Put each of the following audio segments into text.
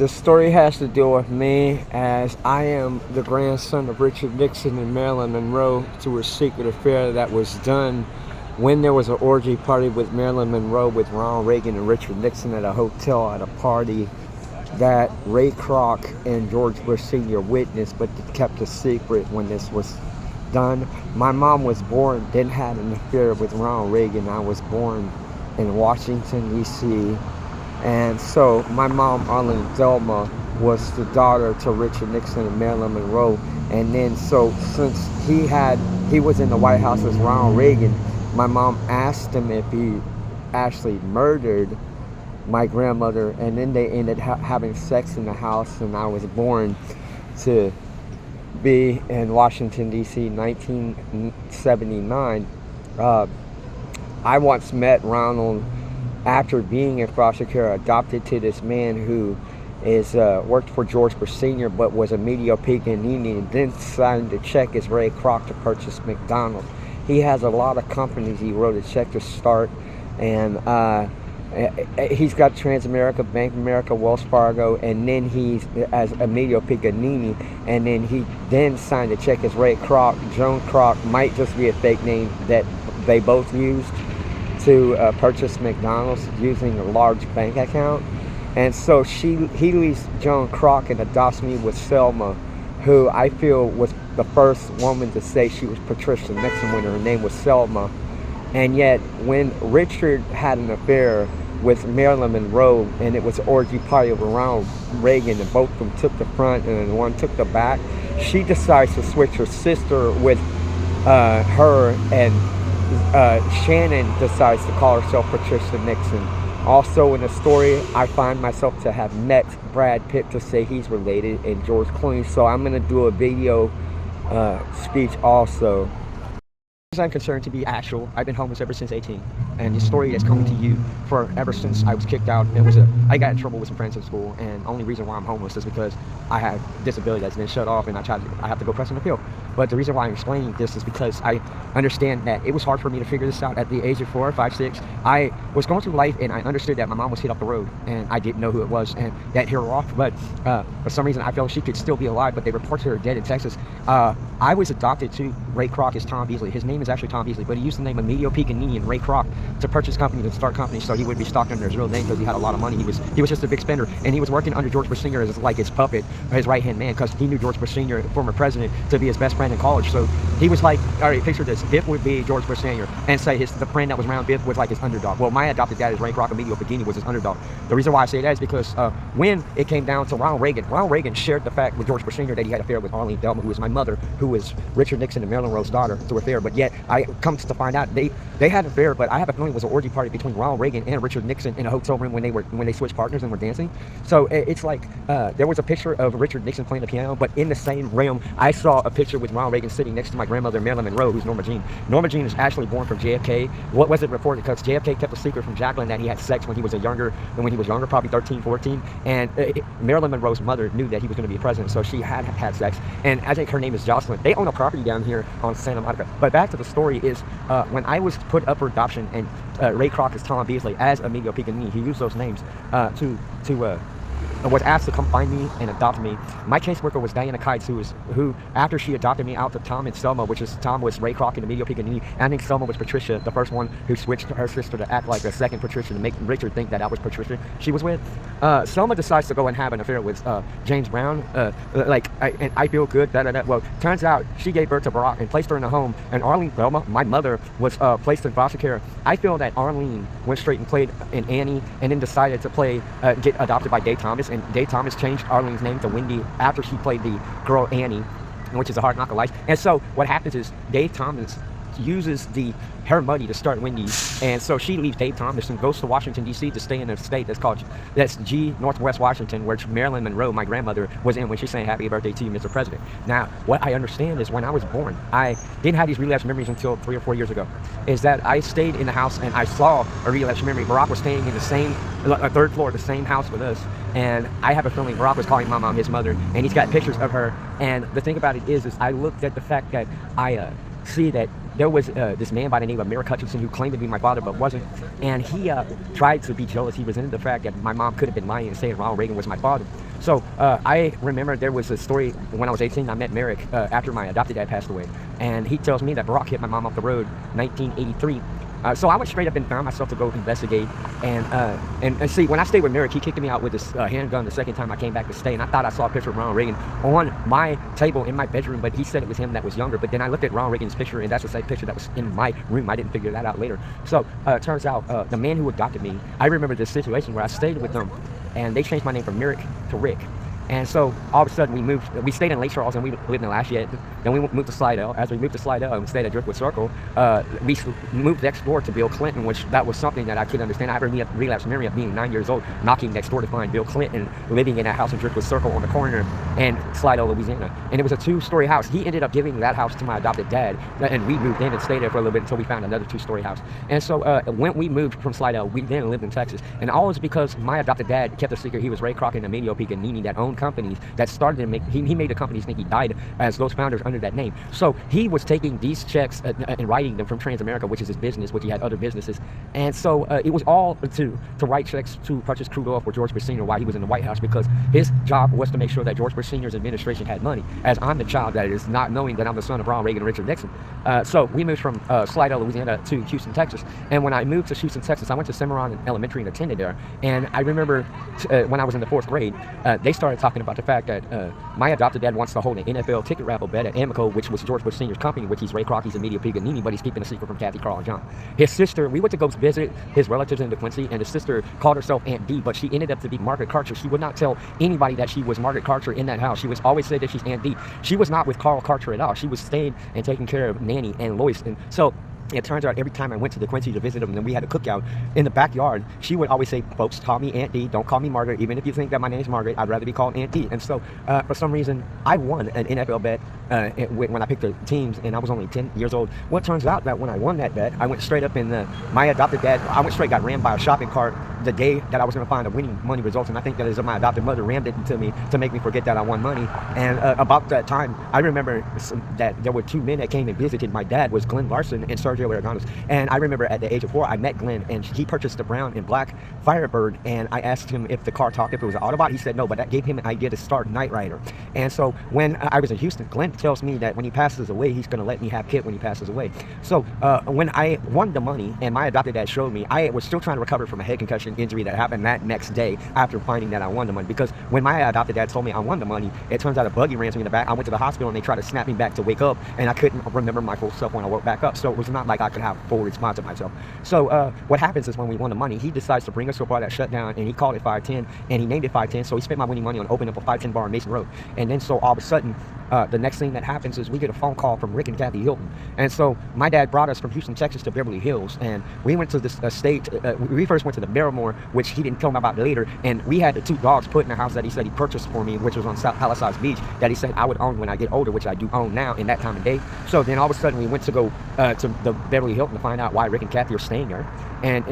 The story has to do with me, as I am the grandson of Richard Nixon and Marilyn Monroe, to a secret affair that was done when there was an orgy party with Marilyn Monroe with Ronald Reagan and Richard Nixon at a hotel at a party that Ray Kroc and George Bush Sr. witnessed, but kept a secret when this was done. My mom was born, didn't have an affair with Ronald Reagan. I was born in Washington, D.C., and so my mom, Arlene Delma, was the daughter to Richard Nixon and Marilyn Monroe. And then so since he was in the White House with Ronald Reagan, my mom asked him if he actually murdered my grandmother, and then they ended having sex in the house, and I was born to be in Washington, D.C., 1979. I once met Ronald after being in foster care, adopted to this man who is worked for George Bush Sr. but was a media Paganini, and then signed a check as Ray Kroc to purchase McDonald's. He has a lot of companies he wrote a check to start, and he's got Transamerica, Bank of America, Wells Fargo, and then he's as Emilio Paganini, and then he signed a check as Ray Kroc. Joan Kroc might just be a fake name that they both used to purchase McDonald's using a large bank account. And so he leaves Joan Kroc and adopts me with Selma, who I feel was the first woman to say she was Patricia Nixon when her name was Selma. And yet when Richard had an affair with Marilyn Monroe, and it was an orgy party around Reagan, and both of them took the front and one took the back, she decides to switch her sister with her, and Shannon decides to call herself Patricia Nixon. Also in the story, I find myself to have met Brad Pitt to say he's related, and George Clooney, so I'm going to do a video speech also. As I'm concerned to be actual, I've been homeless ever since 18, and the story is coming to you for ever since I was kicked out. I got in trouble with some friends in school, and the only reason why I'm homeless is because I have disability that's been shut off, and I have to go press an appeal. But the reason why I'm explaining this is because I understand that it was hard for me to figure this out at the age of 4, 5, 6. I was going through life, and I understood that my mom was hit off the road, and I didn't know who it was, and that hit her off. But for some reason, I felt she could still be alive, but they reported her dead in Texas. I was adopted to Ray Kroc as Tom Beasley. His name is actually Tom Beasley, but he used the name Emilio Paganini and Ray Kroc to purchase companies and start companies, so he would be stocked under his real name because he had a lot of money. He was just a big spender, and he was working under George Bush Sr. as like his puppet, his right-hand man, because he knew George Bush Sr., former president, to be his best friend in college. So he was like, all right, picture this. Biff would be George Bush Sr., and say the friend that was around Biff was like his underdog. Well, my adopted dad is Ray Kroc. Emilio Paganini was his underdog. The reason why I say that is because when it came down to Ronald Reagan shared the fact with George Bush Sr. that he had an affair with Arlene Delma, who was my mother, who was Richard Nixon and Marilyn Monroe's daughter, through affair. But yet I come to find out they had an affair, but I have a feeling it was an orgy party between Ronald Reagan and Richard Nixon in a hotel room when they switched partners and were dancing. So it's like there was a picture of Richard Nixon playing the piano, but in the same realm, I saw a picture with Ronald Reagan sitting next to my grandmother Marilyn Monroe, who's Norma Jean. Norma Jean is actually born from JFK. What was it reported? Because JFK kept a secret from Jacqueline that he had sex when he was younger, probably 13, 14, and Marilyn Monroe's mother knew that he was going to be president, so she had sex. And I think her name is Jocelyn. They own a property down here on Santa Monica. But back to the story is when I was put up for adoption, and Ray Kroc is Tom Beasley as Emilio Paganini, he used those names was asked to come find me and adopt me. My caseworker was Diana Kites, who after she adopted me out to Tom and Selma, Tom was Ray Kroc and Emilio Paganini, and I think Selma was Patricia, the first one who switched her sister to act like a second Patricia to make Richard think that I was Patricia she was with. Selma decides to go and have an affair with James Brown. And I feel good. Well, turns out she gave birth to Barack and placed her in a home, and Arlene Thelma, my mother, was placed in foster care. I feel that Arlene went straight and played in Annie, and then decided to get adopted by Dave Thomas. And Dave Thomas changed Arlene's name to Wendy after she played the girl Annie, which is a hard knock of life. And so what happens is Dave Thomas uses her money to start Wendy's, and so she leaves Dave Thomas and goes to Washington D.C. to stay in a state that's Northwest Washington, where Marilyn Monroe, my grandmother, was in when she's saying happy birthday to you, Mr. President. Now, what I understand is when I was born, I didn't have these relapse memories until 3 or 4 years ago, is that I stayed in the house and I saw a relapse memory. Barack was staying in the same third floor, the same house with us, and I have a feeling Barack was calling my mom his mother, and he's got pictures of her. And the thing about it is I looked at the fact that I see that there was this man by the name of Merrick Hutchinson who claimed to be my father but wasn't, and he tried to be jealous. He resented the fact that my mom could have been lying and saying Ronald Reagan was my father. So I remember there was a story when I was 18. I met Merrick after my adopted dad passed away, and he tells me that Barack hit my mom off the road 1983. So I went straight up and found myself to go investigate, and see, when I stayed with Merrick, he kicked me out with his handgun the second time I came back to stay, and I thought I saw a picture of Ronald Reagan on my table in my bedroom, but he said it was him that was younger. But then I looked at Ronald Reagan's picture, and that's the same picture that was in my room. I didn't figure that out later. So it turns out the man who adopted me, I remember this situation where I stayed with them, and they changed my name from Merrick to Rick. And so all of a sudden we stayed in Lake Charles, and we lived in Lafayette. Then we moved to Slidell. As we moved to Slidell and stayed at Driftwood Circle, we moved next door to Bill Clinton, which that was something that I couldn't understand. I had a relapse memory of being 9 years old, knocking next door to find Bill Clinton living in that house in Driftwood Circle on the corner in Slidell, Louisiana. And it was a 2-story house. He ended up giving that house to my adopted dad, and we moved in and stayed there for a little bit until we found another 2-story house. And so when we moved from Slidell, we then lived in Texas. And all is because my adopted dad kept a secret. He was Ray Kroc and Emilio Picanini that owned companies that started to make, he made the companies think he died as those founders under that name. So he was taking these checks and writing them from Transamerica, which is his business, which he had other businesses. And so it was all to write checks to purchase crude oil for George Bush Sr. while he was in the White House, because his job was to make sure that George Bush Sr.'s administration had money, as I'm the child that is not knowing that I'm the son of Ronald Reagan and Richard Nixon. So we moved from Slidell, Louisiana to Houston, Texas. And when I moved to Houston, Texas, I went to Cimarron Elementary and attended there. And I remember when I was in the 4th grade, they started talking about the fact that my adopted dad wants to hold an NFL ticket raffle bet at Amico, which was George Bush Sr.'s company, which he's Ray Kroc, he's Emilio Picanini, but he's keeping a secret from Kathy, Carl, and John. His sister, we went to go visit his relatives in DeQuincy, and his sister called herself Aunt D, but she ended up to be Margaret Karcher. She would not tell anybody that she was Margaret Karcher in that house. She was always said that she's Aunt D. She was not with Carl Karcher at all. She was staying and taking care of Nanny and Lois. And so it turns out every time I went to DeQuincy to visit him, and we had a cookout in the backyard, she would always say, folks, call me Aunt D, don't call me Margaret. Even if you think that my name's Margaret, I'd rather be called Aunt D. And so for some reason, I won an NFL bet when I picked the teams, and I was only 10 years old. Well, it turns out that when I won that bet, I went straight up in my adopted dad, I went straight, got rammed by a shopping cart the day that I was going to find the winning money results, and I think that is my adopted mother rammed it into me to make me forget that I won money. And about that time, I remember that there were 2 men that came and visited. My dad was Glenn Larson and Sergio Aragones. And I remember at the age of 4, I met Glenn, and he purchased a brown and black Firebird, and I asked him if the car talked, if it was an Autobot. He said no, but that gave him an idea to start Knight Rider. And so when I was in Houston, Glenn tells me that when he passes away, he's going to let me have Kit when he passes away. So when I won the money and my adopted dad showed me, I was still trying to recover from a head concussion injury that happened that next day after finding that I won the money. Because when my adopted dad told me I won the money, it turns out a buggy ran me in the back. I went to the hospital, and they tried to snap me back to wake up, and I couldn't remember my full self when I woke back up. So it was not like I could have full response to myself. So what happens is when we won the money, he decides to bring us to a bar that shut down, and he called it 510, and he named it 510. So he spent my winning money on opening up a 510 bar on Mason Road. And then so all of a sudden, the next thing that happens is we get a phone call from Rick and Kathy Hilton. And so my dad brought us from Houston, Texas to Beverly Hills, and we went to this estate. We first went to the Barrymore, which he didn't tell me about later, and we had the 2 dogs put in the house that he said he purchased for me, which was on South Palisades Beach, that he said I would own when I get older, which I do own now in that time of day. So then all of a sudden we went to go to the Beverly Hilton to find out why Rick and Kathy are staying there. And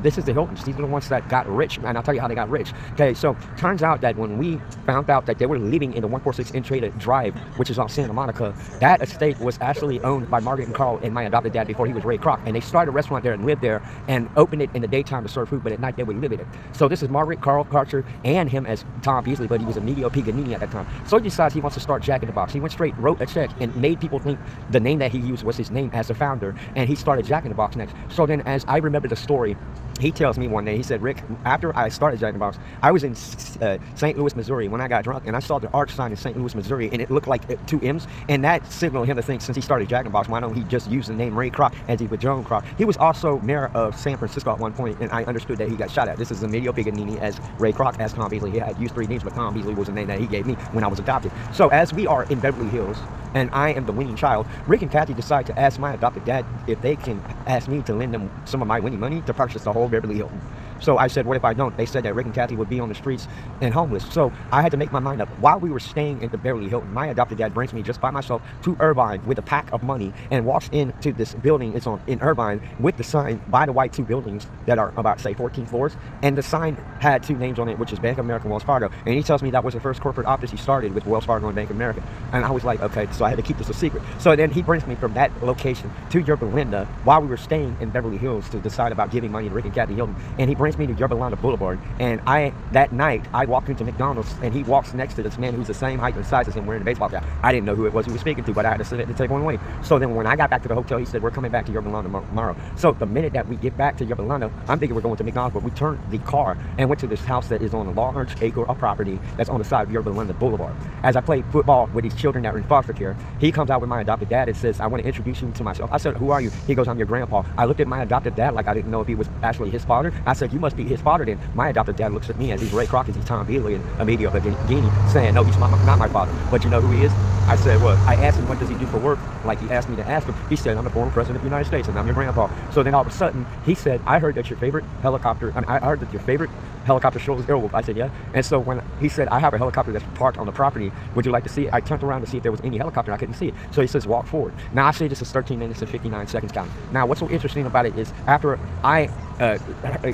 this is the Hiltons. These are the ones that got rich, and I'll tell you how they got rich. Okay, so turns out that when we found out that they were living in the 146 Entrada Drive, which is on Santa Monica, that estate was actually owned by Margaret and Carl and my adopted dad before he was Ray Kroc. And they started a restaurant there and lived there and opened it in the daytime to serve food, but at night they would live in it. So this is Margaret, Carl Karcher, and him as Tom Beasley, but he was Emilio Picanini at that time. So he decides he wants to start Jack in the Box. He went straight, wrote a check, and made people think the name that he used was his name as the founder, and he started Jack in the Box next. So then as I remember the story, he tells me one day, he said, Rick, after I started Jack in the Box, I was in St. Louis, Missouri when I got drunk, and I saw the arch sign in St. Louis, Missouri, and it looked like 2 M's, and that signaled him to think since he started Jack in the Box, why don't he just use the name Ray Kroc as he would Joan Kroc. He was also mayor of San Francisco at one point, and I understood that he got shot at. This is Emilio Picanini as Ray Kroc as Tom Beasley. He had used 3 names, but Tom Beasley was the name that he gave me when I was adopted. So as we are in Beverly Hills, and I am the winning child, Rick and Kathy decide to ask my adopted dad if they can ask me to lend them some of my winning money to purchase the whole Beverly Hilton. So I said, what if I don't? They said that Rick and Kathy would be on the streets and homeless. So I had to make my mind up. While we were staying at the Beverly Hilton, my adopted dad brings me just by myself to Irvine with a pack of money and walks into this building. It's in Irvine with the sign, buy the white 2 buildings that are about, say, 14 floors. And the sign had 2 names on it, which is Bank of America and Wells Fargo. And he tells me that was the first corporate office he started with, Wells Fargo and Bank of America. And I was like, okay, so I had to keep this a secret. So then he brings me from that location to Yorba Linda while we were staying in Beverly Hills to decide about giving money to Rick and Kathy Hilton. And he brings brings me to Yerba Boulevard, and that night I walked into McDonald's, and he walks next to this man who's the same height and size as him wearing a baseball cap. I didn't know who it was he was speaking to, but I had to sit at the table and wait. So then when I got back to the hotel, he said, we're coming back to Yerba tomorrow. So the minute that we get back to Yerba, I'm thinking we're going to McDonald's, but we turned the car and went to this house that is on a large acre of property that's on the side of Yerba Boulevard. As I played football with these children that were in foster care, he comes out with my adopted dad and says, I want to introduce you to myself. I said, who are you? He goes, I'm your grandpa. I looked at my adopted dad like I didn't know if he was actually his father. I said, you must be his father then. My adopted dad looks at me as he's Ray Kroc, as he's Tom Beasley and Emilio Guinea, saying, no, he's not my father. But you know who he is? I said, well, I asked him, what does he do for work? Like he asked me to ask him. He said, I'm the former president of the United States and I'm your grandpa. So then all of a sudden, he said, I heard that your favorite helicopter, I heard that your favorite helicopter show was Airwolf. I said, yeah. And so when he said, I have a helicopter that's parked on the property, would you like to see it? I turned around to see if there was any helicopter. I couldn't see it. So he says, walk forward. Now I say this is 13 minutes and 59 seconds counting. Now what's so interesting about it is after I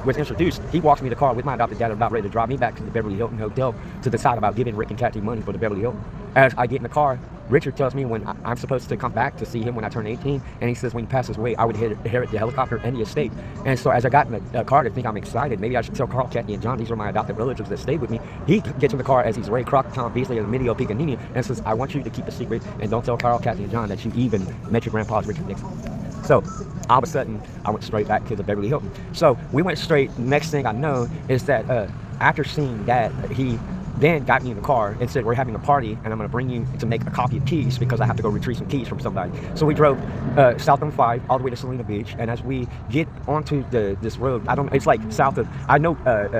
was introduced, he walks me to the car with my adopted dad about ready to drive me back to the Beverly Hilton Hotel to decide about giving Rick and Kathy money for the Beverly Hilton. As I get in the car, Richard tells me when I'm supposed to come back to see him when I turn 18, and he says when he passes away, I would inherit the helicopter and the estate. And so as I got in the car to think I'm excited, maybe I should tell Carl, Kathy, and John, these are my adopted relatives that stayed with me. He gets in the car as he's Ray Kroc, Tom Beasley, and Emilio Picanini, and says, I want you to keep a secret and don't tell Carl, Kathy, and John that you even met your grandpa's Richard Nixon. So all of a sudden, I went straight back to the Beverly Hilton. So we went straight. Next thing I know is that after seeing that, he then got me in the car and said, we're having a party and I'm going to bring you to make a copy of keys because I have to go retrieve some keys from somebody. So we drove south on 5 all the way to Salina Beach, and as we get onto this road, it's like south of, I know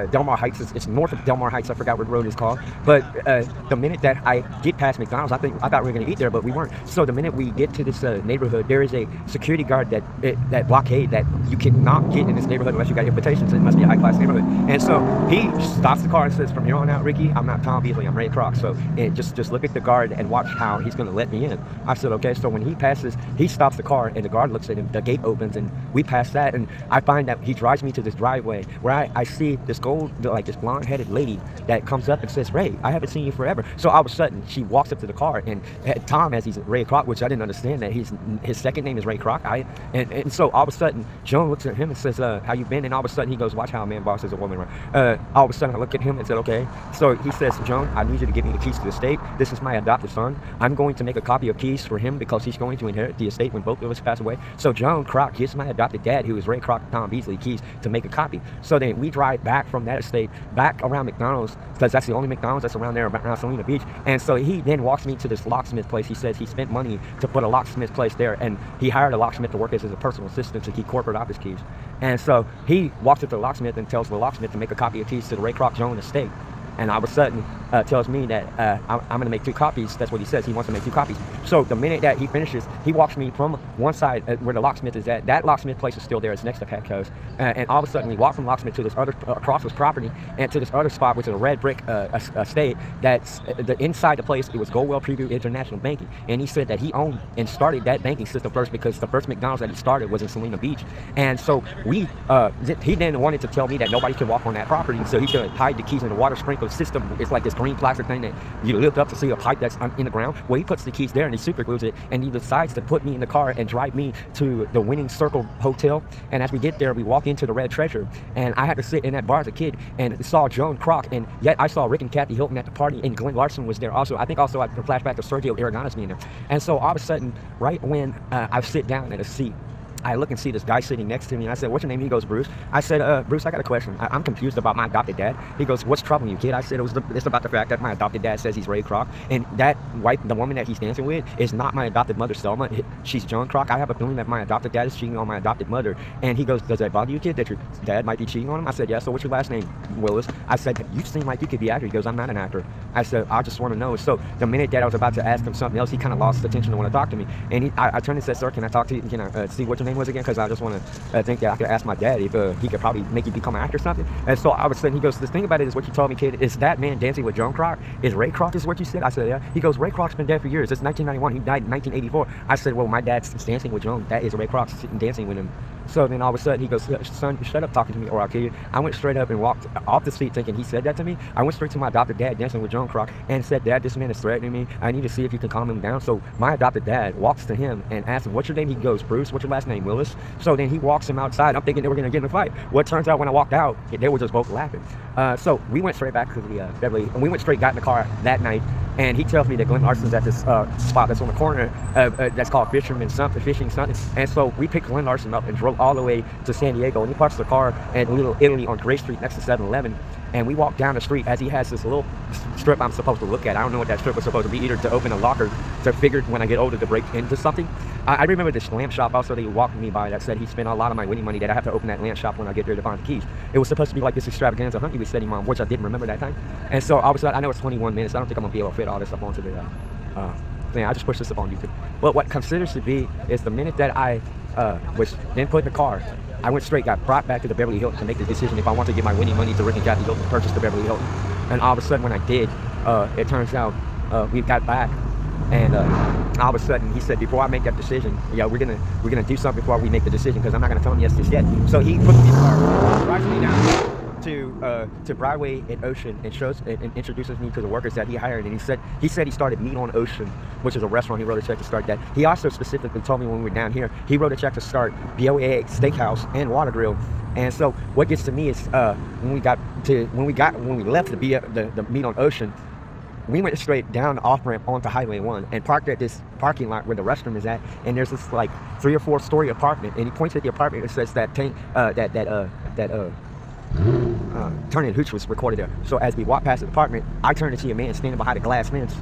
Del Mar Heights, it's north of Del Mar Heights, I forgot what the road is called, but the minute that I get past McDonald's, I thought we were going to eat there, but we weren't. So the minute we get to this neighborhood, there is a security guard that blockade that you cannot get in this neighborhood unless you got invitations. It must be a high-class neighborhood. And so he stops the car and says, from here on out, Ricky, I'm not Tom Beasley, I'm Ray Kroc. So just look at the guard and watch how he's going to let me in. I said, okay. So when he passes, he stops the car and the guard looks at him, the gate opens and we pass that, and I find that he drives me to this driveway where I see this this blonde-headed lady that comes up and says, Ray, I haven't seen you forever. So all of a sudden, she walks up to the car, and Tom, as he's Ray Kroc, which I didn't understand that his second name is Ray Kroc. And so all of a sudden, Joan looks at him and says, how you been? And all of a sudden, he goes, watch how a man bosses a woman around. All of a sudden, I look at him and said, okay. So he says, Joan, I need you to give me the keys to the estate. This is my adopted son. I'm going to make a copy of keys for him because he's going to inherit the estate when both of us pass away. So Joan Kroc gives my adopted dad, who is Ray Kroc, Tom Beasley, keys to make a copy. So then we drive back from that estate, back around McDonald's, because that's the only McDonald's that's around there, around Salina Beach. And so he then walks me to this locksmith place. He says he spent money to put a locksmith place there, and he hired a locksmith to work as a personal assistant to keep corporate office keys. And so he walks up to the locksmith and tells the locksmith to make a copy of keys to the Ray Kroc Joan estate. And all of a sudden tells me that I'm going to make 2 copies. That's what he says. He wants to make 2 copies. So the minute that he finishes, he walks me from one side where the locksmith is at. That locksmith place is still there. It's next to Petco's. And all of a sudden, we walk from locksmith to this other across his property and to this other spot, which is a red brick estate. That's inside the place. It was Goldwell Preview International Banking. And he said that he owned and started that banking system first because the first McDonald's that he started was in Salina Beach. And so he then wanted to tell me that nobody could walk on that property. So he could hide the keys in the water sprinkler system. It's like this green plastic thing that you lift up to see a pipe that's in the ground. Well, he puts the keys there and he super glues it, and he decides to put me in the car and drive me to the Winning Circle Hotel. And as we get there, we walk into the Red Treasure, and I had to sit in that bar as a kid and saw Joan Kroc, and yet I saw Rick and Kathy Hilton at the party, and Glenn Larson was there also. I think also I flashback to Sergio Aragonis being there. And so all of a sudden, right when I sit down at a seat, I look and see this guy sitting next to me, and I said, what's your name? He goes, Bruce. I said, Bruce, I got a question. I'm confused about my adopted dad. He goes, what's troubling you, kid? I said, it's about the fact that my adopted dad says he's Ray Kroc, and that the woman that he's dancing with is not my adopted mother, Selma. She's Joan Kroc. I have a feeling that my adopted dad is cheating on my adopted mother. And he goes, does that bother you, kid, that your dad might be cheating on him? I said, yeah. So what's your last name, Willis? I said, you seem like you could be an actor. He goes, I'm not an actor. I said, I just want to know. So the minute that I was about to ask him something else, he kind of lost his attention to want to talk to me. And I turned and said, sir, can I talk to you? Can I see what your name was again? Because I just want to think that I could ask my dad if he could probably make you become an actor or something. And so all of a sudden he goes, the thing about it is what you told me, kid, is that man dancing with Joan Kroc is Ray Kroc is what you said? I said, yeah. He goes, Ray Kroc's been dead for years. It's 1991. He died in 1984. I said, well, my dad's dancing with Joan. That is Ray Kroc sitting dancing with him. So then all of a sudden he goes, son, shut up talking to me or I'll kill you. I went straight up and walked off the seat thinking he said that to me. I went straight to my adopted dad dancing with John Croc and said, Dad, this man is threatening me. I need to see if you can calm him down. So my adopted dad walks to him and asks him, what's your name? He goes, Bruce. What's your last name? Willis. So then he walks him outside. I'm thinking they were going to get in a fight. What turns out when I walked out, they were just both laughing. So we went straight back to the Beverly, and we went straight, got in the car that night. And he tells me that Glenn Larson's at this spot that's on the corner that's called Fishing something. And so we picked Glenn Larson up and drove all the way to San Diego. And he parks the car at Little Italy on Gray Street next to 7-Eleven. And we walked down the street as he has this little strip I'm supposed to look at. I don't know what that strip was supposed to be, either to open a locker to figure when I get older to break into something. I remember this lamp shop also that he walked me by that said he spent a lot of my winning money that I have to open that lamp shop when I get there to find the keys. It was supposed to be like this extravaganza hunt he was setting on, which I didn't remember that time. And so all of a sudden, I know it's 21 minutes. I don't think I'm going to be able to fit all this up onto the thing. I just pushed this up on YouTube. But what considers to be is the minute that I was then put in the car, I went straight, got brought back to the Beverly Hilton to make the decision if I want to give my winning money to Rick and Kathy Hilton to purchase the Beverly Hilton. And all of a sudden when I did, it turns out we got back, and all of a sudden he said, before I make that decision, yeah, we're gonna do something before we make the decision, because I'm not gonna tell him yes just yet. So he puts me in the car, drives me down to Broadway and Ocean and introduces me to the workers that he hired. And he said he started Meat on Ocean, which is a restaurant. He wrote a check to start that. He also specifically told me when we were down here, he wrote a check to start BOA Steakhouse and Water Grill. And so what gets to me is when we left the Meat on Ocean, we went straight down the off-ramp onto Highway 1 and parked at this parking lot where the restroom is at. And there's this like 3 or 4 story apartment. And he points at the apartment and says that Turning Hooch was recorded there. So as we walk past the apartment, I turn to see a man standing behind a glass fence.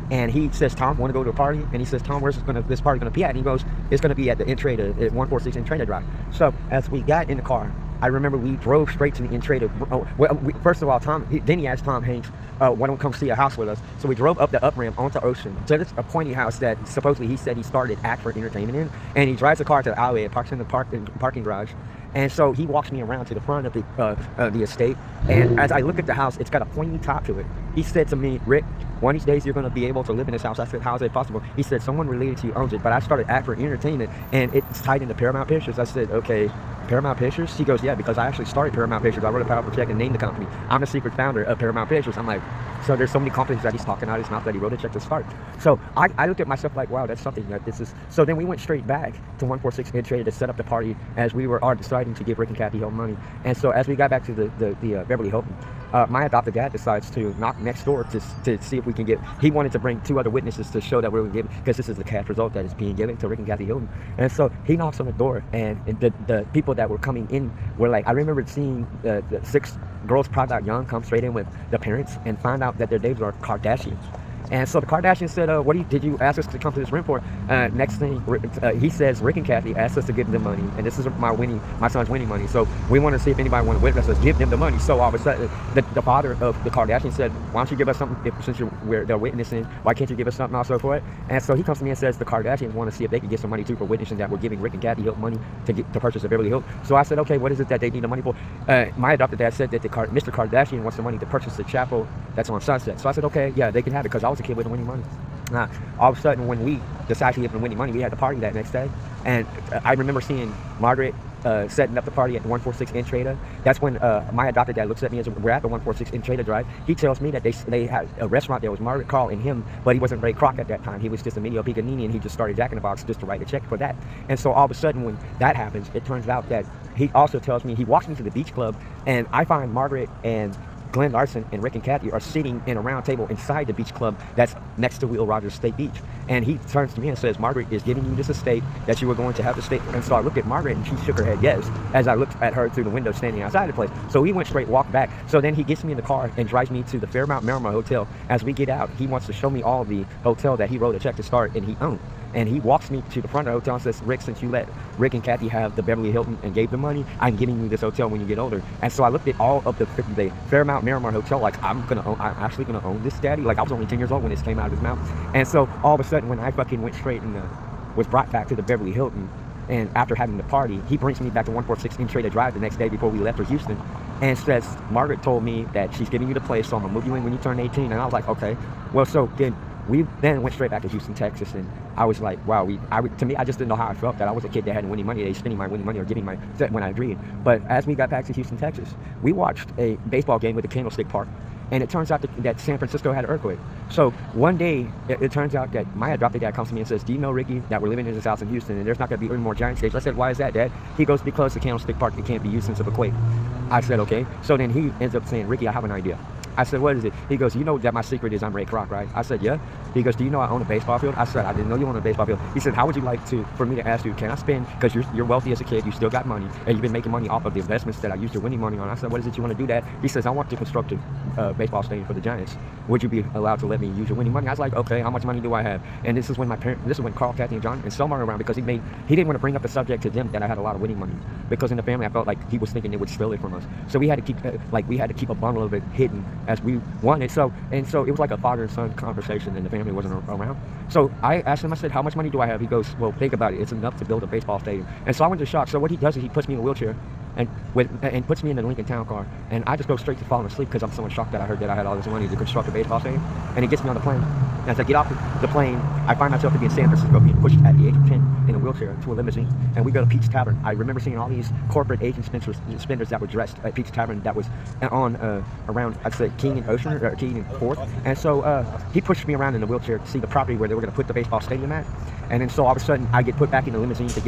And he says, Tom, want to go to a party? And he says, Tom, where's this party going to be at? And he goes, it's going to be at the Entrada, at 146 Entrada Drive. So as we got in the car, I remember we drove straight to the Entrada. First of all, then he asked Tom Hanks, why don't come see a house with us? So we drove up the up-ramp onto Ocean to this appointee house that supposedly he said he started Act for Entertainment in. And he drives the car to the alleyway, parks in the parking garage. And so he walks me around to the front of the estate. And as I look at the house, it's got a pointy top to it. He said to me, Rick, one of these days you're going to be able to live in this house. I said, how is that possible? He said, someone related to you owns it. But I started Act for Entertainment, and it's tied into Paramount Pictures. I said, okay, Paramount Pictures? He goes, yeah, because I actually started Paramount Pictures. I wrote a powerful check and named the company. I'm the secret founder of Paramount Pictures. I'm like, so there's so many companies that he's talking out of his mouth that he wrote a check to start. So I looked at myself like, wow, that's something that this is. So then we went straight back to 146 Entrada to set up the party as we are deciding to give Rick and Kathy Hilton money. And so as we got back to the Beverly Hilton, my adopted dad decides to knock next door to see if we can get. He wanted to bring 2 other witnesses to show that we're going to give, because this is the cash result that is being given to Rick and Kathy Hilton. And so he knocks on the door, and the people that were coming in were like, I remember seeing the 6 girls Proud Out Young come straight in with the parents and find out that their names are Kardashians. And so the Kardashians said, did you ask us to come to this room for? Next thing, he says, Rick and Kathy asked us to give them money. And this is my son's winning money. So we want to see if anybody want to witness us, give them the money. So all of a sudden, the father of the Kardashians said, why don't you give us something, since they're witnessing, why can't you give us something also for it? And so he comes to me and says, the Kardashians want to see if they can get some money too for witnessing that we're giving Rick and Kathy Hilton money to purchase a Beverly Hilton. So I said, okay, what is it that they need the money for? My adopted dad said that Mr. Kardashian wants the money to purchase the chapel that's on Sunset. So I said, okay, yeah, they can have it, because I was a kid with the winning money. All of a sudden, when we decided to give them winning money, we had the party that next day. And I remember seeing Margaret setting up the party at 146 Entrada. That's when my adopted dad looks at me as we're at the 146 Entrada Drive. He tells me that they had a restaurant there was Margaret, Carl, and him, but he wasn't Ray Kroc at that time. He was just a Emilio Picanini, and he just started Jack in the Box just to write a check for that. And so all of a sudden, when that happens, it turns out that he also tells me, he walks me to the beach club, and I find Margaret and Glenn Larson and Rick and Kathy are sitting in a round table inside the beach club that's next to Will Rogers State Beach. And he turns to me and says, Margaret is giving you this estate that you were going to have the state. And so I looked at Margaret, and she shook her head yes, as I looked at her through the window standing outside the place. So we went straight, walked back. So then he gets me in the car and drives me to the Fairmount Marilyn Hotel. As we get out, he wants to show me all the hotel that he wrote a check to start and he owned. And he walks me to the front of the hotel and says, Rick, since you let Rick and Kathy have the Beverly Hilton and gave them money, I'm giving you this hotel when you get older. And so I looked at all of the Fairmount Miramar Hotel like, I'm actually going to own this, Daddy. Like, I was only 10 years old when this came out of his mouth. And so all of a sudden, when I fucking went straight and was brought back to the Beverly Hilton, and after having the party, he brings me back to 146 Entrada Drive the next day before we left for Houston, and says, Margaret told me that she's giving you the place, so I'm going to move you in when you turn 18. And I was like, okay. Well, so then we then went straight back to Houston, Texas, and I was like, wow, to me, I just didn't know how I felt that I was a kid that hadn't winning money, they spending my winning money or giving my when I agreed. But as we got back to Houston, Texas, we watched a baseball game with the Candlestick Park. And it turns out that San Francisco had an earthquake. So one day, it turns out that my adopted dad comes to me and says, do you know, Ricky, that we're living in this house in Houston and there's not going to be any more giant stage? I said, why is that, Dad? He goes, because the Candlestick Park, it can't be used since of a quake. I said, okay. So then he ends up saying, Ricky, I have an idea. I said, what is it? He goes, you know that my secret is I'm Ray Kroc, right? I said, yeah. He goes, do you know I own a baseball field? I said, I didn't know you own a baseball field. He said, how would you like for me to ask you, can I spend, because you're wealthy as a kid, you still got money, and you've been making money off of the investments that I used your winning money on. I said, what is it you want to do, Dad? He says, I want to construct a baseball stadium for the Giants. Would you be allowed to let me use your winning money? I was like, okay, how much money do I have? And this is when Carl, Kathy, and John, and Selma were around, because he didn't want to bring up the subject to them that I had a lot of winning money, because in the family I felt like he was thinking they would steal it from us. So we had to keep a bundle of it hidden as we wanted. So it was like a father and son conversation, and the family wasn't around. So I asked him, I said, how much money do I have? He goes, well, think about it. It's enough to build a baseball stadium. And so I went to shock. So what he does is he puts me in a wheelchair and puts me in the Lincoln Town Car, and I just go straight to falling asleep because I'm so shocked that I heard that I had all this money to construct a baseball stadium. And he gets me on the plane. And as I get off the plane, I find myself to be in San Francisco, being pushed at the age of 10 in a wheelchair to a limousine, and we go to Pete's Tavern. I remember seeing all these corporate agent spenders that were dressed at Pete's Tavern that was on around, I'd say, King and Ocean, or King and 4th. And so he pushed me around in the wheelchair to see the property where they were going to put the baseball stadium at. And then so all of a sudden I get put back in the limousine to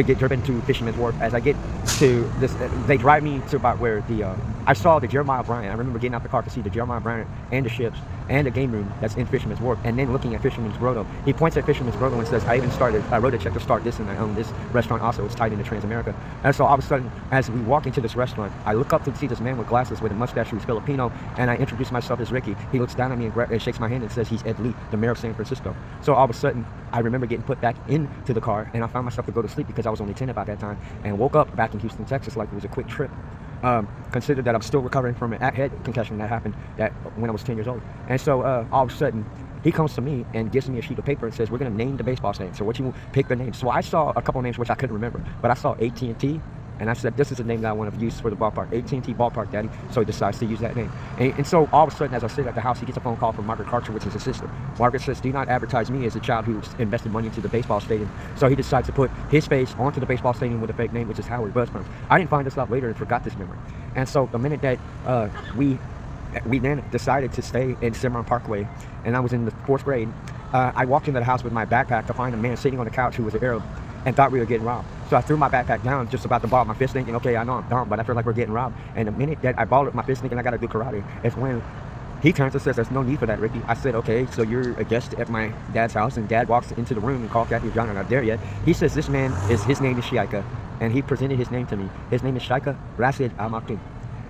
get driven to Fisherman's Wharf. As I get to this, they drive me to about where I saw the Jeremiah Bryant. I remember getting out the car to see the Jeremiah Bryant and the ships and the game room that's in Fisherman's Wharf, and then looking at Fisherman's Grotto. He points at Fisherman's Grotto and says, I wrote a check to start this, and I own this restaurant also. It's tied into Transamerica. And so all of a sudden, as we walk into this restaurant, I look up to see this man with glasses with a mustache who's Filipino, and I introduce myself as Ricky. He looks down at me and shakes my hand and says he's Ed Lee, the mayor of San Francisco. So all of a sudden, I remember getting put back into the car, and I found myself to go to sleep because I was only 10 about that time, and woke up back in Houston, Texas, like it was a quick trip. Consider that I'm still recovering from a head concussion that happened when I was 10 years old. And so all of a sudden, he comes to me and gives me a sheet of paper and says, we're going to name the baseball stadium. So what you pick the name. So I saw a couple names which I couldn't remember, but I saw AT&T. And I said, this is the name that I want to use for the ballpark, AT&T Ballpark, Daddy. So he decides to use that name. And so all of a sudden, as I sit at the house, he gets a phone call from Margaret Karcher, which is his sister. Margaret says, do not advertise me as a child who's invested money into the baseball stadium. So he decides to put his face onto the baseball stadium with a fake name, which is Howard Buzzsprout. I didn't find this out later and forgot this memory. And so the minute that we then decided to stay in Cimarron Parkway, and I was in the 4th grade, I walked into the house with my backpack to find a man sitting on the couch who was an Arab, and thought we were getting robbed. So I threw my backpack down, just about to ball up my fist, thinking, okay, I know I'm dumb, but I feel like we're getting robbed. And the minute that I balled up my fist, thinking I gotta do karate, it's when he turns and says, there's no need for that, Ricky. I said, okay, so you're a guest at my dad's house, and Dad walks into the room and calls Kathy and John, are not there yet. He says, his name is Shaika, and he presented his name to me. His name is Shaika Rasid Al Maktoum.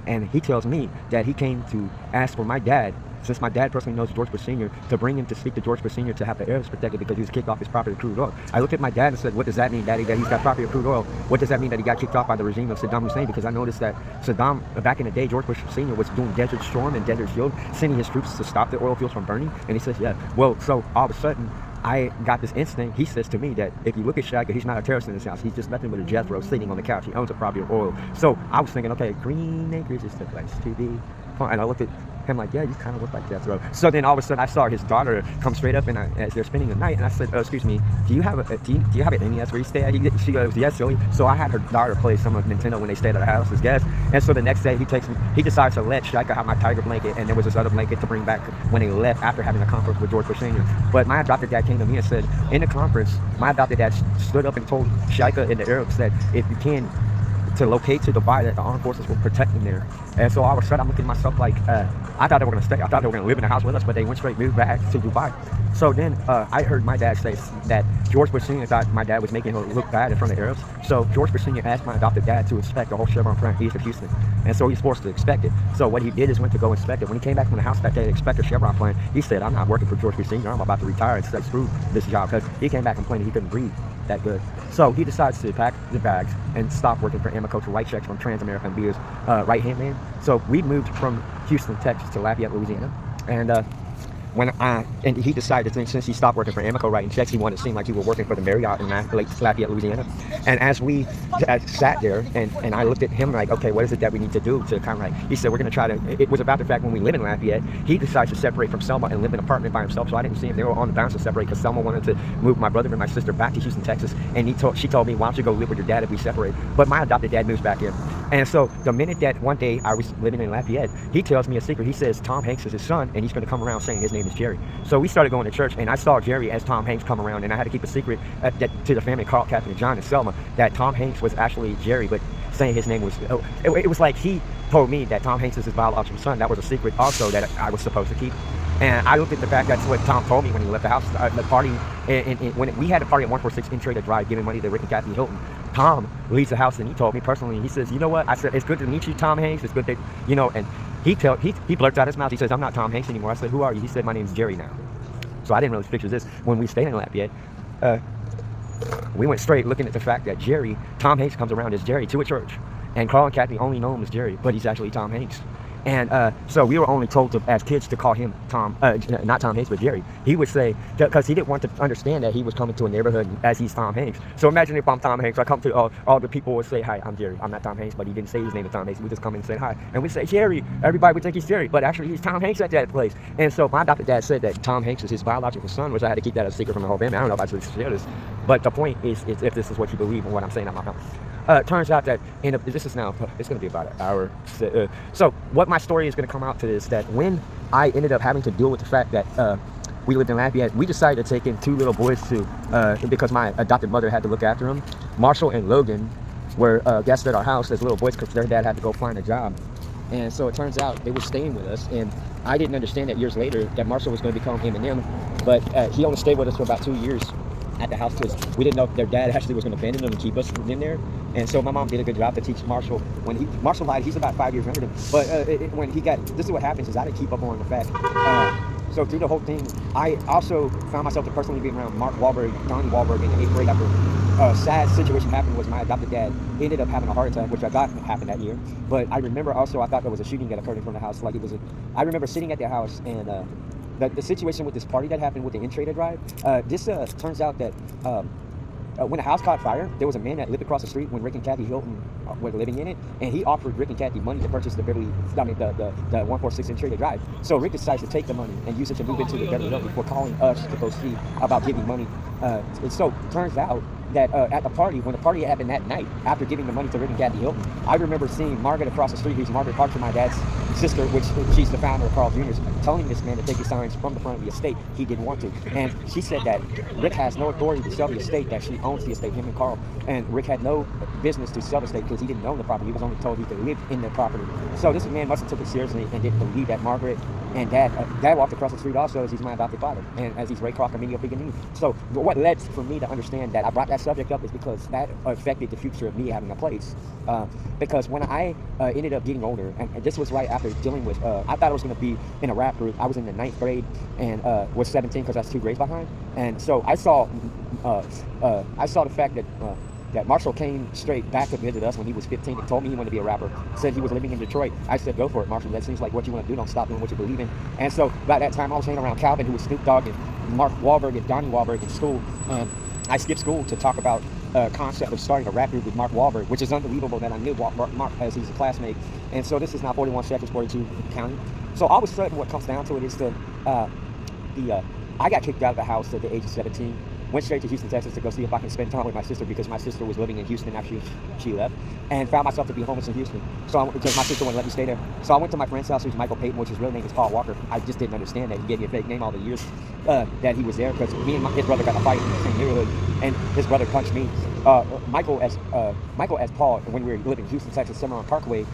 And he tells me that he came to ask for my dad, since my dad personally knows George Bush Sr., to bring him to speak to George Bush Sr. to have the Arabs protected because he was kicked off his property of crude oil. I looked at my dad and said, what does that mean, Daddy, that he's got property of crude oil? What does that mean that he got kicked off by the regime of Saddam Hussein? Because I noticed that Saddam, back in the day, George Bush Sr. was doing Desert Storm and Desert Shield, sending his troops to stop the oil fields from burning. And he says, yeah. Well, so all of a sudden, I got this instinct. He says to me that if you look at Shaka, he's not a terrorist in his house. He's just nothing but a Jethro sitting on the couch. He owns a property of oil. So I was thinking, okay, Green Acres is the place to be. And I looked at him like, yeah, you kind of look like Jethro. So then all of a sudden I saw his daughter come straight up, and as they're spending the night, and I said, excuse me, do you have an NES where you stay at? She goes, yes, silly. So I had her daughter play some of Nintendo when they stayed at our house as guests. And so the next day he decides to let Shaka have my tiger blanket, and there was this other blanket to bring back when they left after having a conference with George Bush Sr. But my adopted dad came to me and said, in the conference, my adopted dad stood up and told Shaka and the Arabs that if you can, to locate to Dubai, that the armed forces will protect them there. And so all of a sudden I'm looking at myself like, I thought they were going to stay. I thought they were going to live in the house with us, but they went straight, moved back to Dubai. So then I heard my dad say that George Bush Sr. thought my dad was making him look bad in front of Arabs. So George Bush Sr. asked my adopted dad to inspect the whole Chevron plant east of Houston. And so he's forced to inspect it. So what he did is went to go inspect it. When he came back from the house that day to inspect the Chevron plant, he said, I'm not working for George Bush Sr. I'm about to retire and say, screw this job, because he came back complaining he couldn't breathe that good. So he decides to pack the bags and stop working for Amacoach to write checks from Transamerica and be his right-hand man. So we moved from Houston, Texas to Lafayette, Louisiana. And and he decided that since he stopped working for Amoco writing checks, he wanted to seem like he was working for the Marriott in Lafayette, Louisiana. And as we sat there, and I looked at him like, okay, what is it that we need to do to kind of like, he said, we're going to try to, it was about the fact when we live in Lafayette, he decided to separate from Selma and live in an apartment by himself, so I didn't see him. They were on the bounce to separate because Selma wanted to move my brother and my sister back to Houston, Texas, and she told me, why don't you go live with your dad if we separate? But my adopted dad moves back in. And so the minute that one day I was living in Lafayette, he tells me a secret. He says Tom Hanks is his son, and he's going to come around saying his name is Jerry. So we started going to church, and I saw Jerry as Tom Hanks come around, and I had to keep a secret to the family, Carl, Catherine, and John, and Selma, that Tom Hanks was actually Jerry, but saying his name was, it was like he told me that Tom Hanks is his biological son. That was a secret also that I was supposed to keep. And I looked at the fact that's what Tom told me when he left the house, the party, when we had a party at 146 Intrader Drive giving money to Rick and Kathy Hilton. Tom leaves the house and he told me personally, he says, you know what? I said, it's good to meet you, Tom Hanks. It's good that, and he blurts out his mouth. He says, I'm not Tom Hanks anymore. I said, who are you? He said, my name's Jerry now. So I didn't really picture this. When we stayed in Lafayette, we went straight looking at the fact that Tom Hanks comes around as Jerry to a church. And Carl and Kathy only know him as Jerry, but he's actually Tom Hanks. And so we were only told as kids to call him not Tom Hanks, but Jerry. He would say, because he didn't want to understand that he was coming to a neighborhood as he's Tom Hanks. So imagine if I'm Tom Hanks, I come to all the people would say, hi, I'm Jerry. I'm not Tom Hanks, but he didn't say his name is Tom Hanks. We just come in and say hi. And we say, Jerry. Everybody would think he's Jerry, but actually he's Tom Hanks at that place. And so my adopted dad said that Tom Hanks is his biological son, which I had to keep that a secret from the whole family. I don't know if I should share this. But the point is if this is what you believe in what I'm saying out my mouth. Turns out that this is now, it's going to be about an hour. So what my story is going to come out to is that when I ended up having to deal with the fact that we lived in Lafayette, we decided to take in two little boys because my adopted mother had to look after them. Marshall and Logan were guests at our house as little boys because their dad had to go find a job. And so it turns out they were staying with us, and I didn't understand that years later that Marshall was going to become M&M, but he only stayed with us for about 2 years at the house because we didn't know if their dad actually was going to abandon them and keep us in there. And so my mom did a good job to teach Marshall. Marshall lied, he's about 5 years younger than him, but this is what happens is I didn't keep up on the fact. So through the whole thing, I also found myself to personally being around Mark Wahlberg, Donnie Wahlberg in the 8th grade after a sad situation happened was my adopted dad ended up having a heart attack, which I thought happened that year. But I remember also, I thought there was a shooting that occurred in front of the house. I remember sitting at the house and the situation with this party that happened with the Intrader Drive, this turns out that when the house caught fire, there was a man that lived across the street when Rick and Kathy Hilton were living in it, and he offered Rick and Kathy money to purchase the 146 Intrader Drive. So Rick decides to take the money and use it to move into the Beverly Hills before calling us to go see about giving money. And so it turns out that at the party, when the party happened that night, after giving the money to Rick and Kathy Hilton, I remember seeing Margaret across the street, who's Margaret Parker, my dad's sister, which she's the founder of Carl Jr.'s, telling this man to take his signs from the front of the estate. He didn't want to. And she said that Rick has no authority to sell the estate, that she owns the estate, him and Carl. And Rick had no business to sell the estate because he didn't own the property. He was only told he could live in the property. So this man must have took it seriously and didn't believe that Margaret and Dad walked across the street also as he's my adopted father, and as he's Ray Croc, Emilio Piganini. So what led for me to understand that I brought that subject up is because that affected the future of me having a place. Because when I ended up getting older, and this was right after dealing with, I thought I was going to be in a rap group. I was in the 9th grade and was 17 because I was 2 grades behind. And so I saw the fact that Marshall came straight back to visit us when he was 15 and told me he wanted to be a rapper. Said he was living in Detroit. I said, go for it, Marshall. That seems like what you want to do. Don't stop doing what you believe in. And so by that time, I was hanging around Calvin, who was Snoop Dogg, and Mark Wahlberg and Donnie Wahlberg in school. I skipped school to talk about concept of starting a rap group with Mark Wahlberg, which is unbelievable that I knew Mark as he's a classmate. And so this is now 41 seconds, 42 county. So all of a sudden, what comes down to it is I got kicked out of the house at the age of 17. Went straight to Houston, Texas to go see if I can spend time with my sister because my sister was living in Houston after she left, and found myself to be homeless in Houston. Because my sister wouldn't let me stay there. So I went to my friend's house, who's Michael Payton, which his real name is Paul Walker. I just didn't understand that. He gave me a fake name all the years that he was there because me and his brother got in a fight in the same neighborhood, and his brother punched me. Michael as Paul, when we were living in Houston, Texas, somewhere on Parkway,